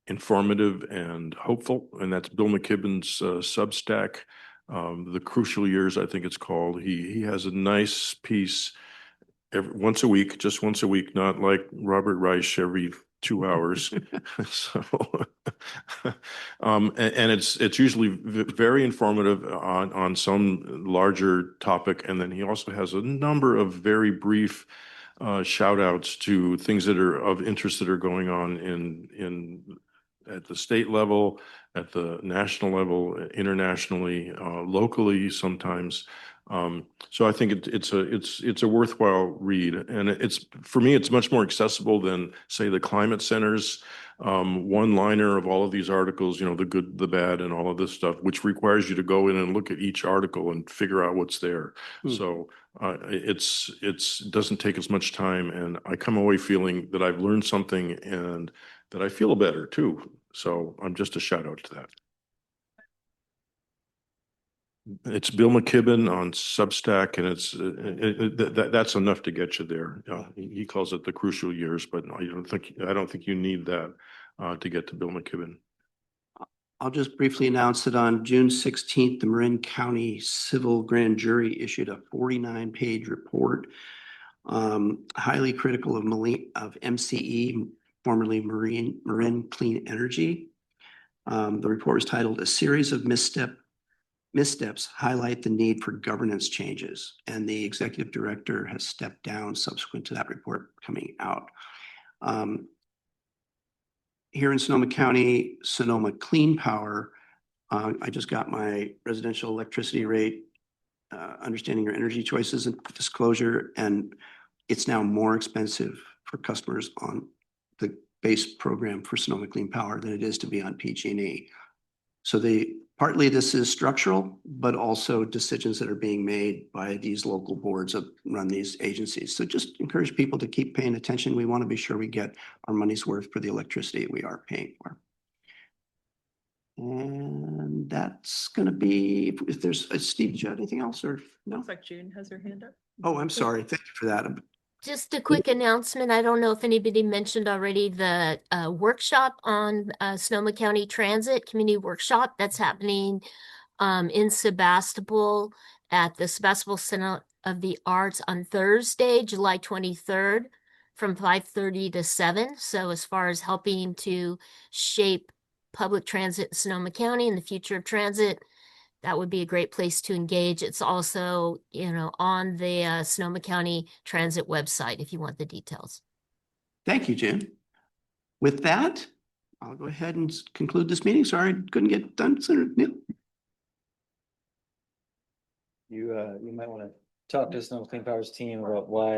informative and hopeful, and that's Bill McKibben's Substack, The Crucial Years, I think it's called. He has a nice piece once a week, just once a week, not like Robert Reich every 2 hours. So, and it's usually very informative on some larger topic, and then he also has a number of very brief shout outs to things that are of interest that are going on in at the state level, at the national level, internationally, locally sometimes. So I think it's a worthwhile read, and for me it's much more accessible than, say, the Climate Center's one-liner of all of these articles, the good, the bad, and all of this stuff, which requires you to go in and look at each article and figure out what's there. So it doesn't take as much time, and I come away feeling that I've learned something and that I feel better too. So I'm just a shout out to that. It's Bill McKibben on Substack, and that's enough to get you there. He calls it The Crucial Years, but I don't think you need that to get to Bill McKibben. I'll just briefly announce that on June 16th, the Marin County Civil Grand Jury issued a 49-page report, highly critical of MCE, formerly Marin Clean Energy. The report was titled "A Series of Missteps Highlight the Need for Governance Changes," and the executive director has stepped down subsequent to that report coming out. Here in Sonoma County, Sonoma Clean Power, I just got my residential electricity rate, understanding your energy choices and disclosure, and it's now more expensive for customers on the base program for Sonoma Clean Power than it is to be on PG&E. So partly this is structural, but also decisions that are being made by these local boards that run these agencies. So just encourage people to keep paying attention. We want to be sure we get our money's worth for the electricity we are paying for. And that's going to be, if there's, Steve, do you have anything else or no? Looks like June has her hand up. Oh, I'm sorry. Thank you for that. Just a quick announcement. I don't know if anybody mentioned already the workshop on Sonoma County Transit Community Workshop that's happening in Sebastopol at the Sebastopol Center of the Arts on Thursday, July 23rd from 5:30 to 7. So as far as helping to shape public transit in Sonoma County and the future of transit, that would be a great place to engage. It's also, on the Sonoma County Transit website if you want the details. Thank you, Jen. With that, I'll go ahead and conclude this meeting. Sorry, I couldn't get done sooner. Neil? You might want to talk to Sonoma Clean Power's team about why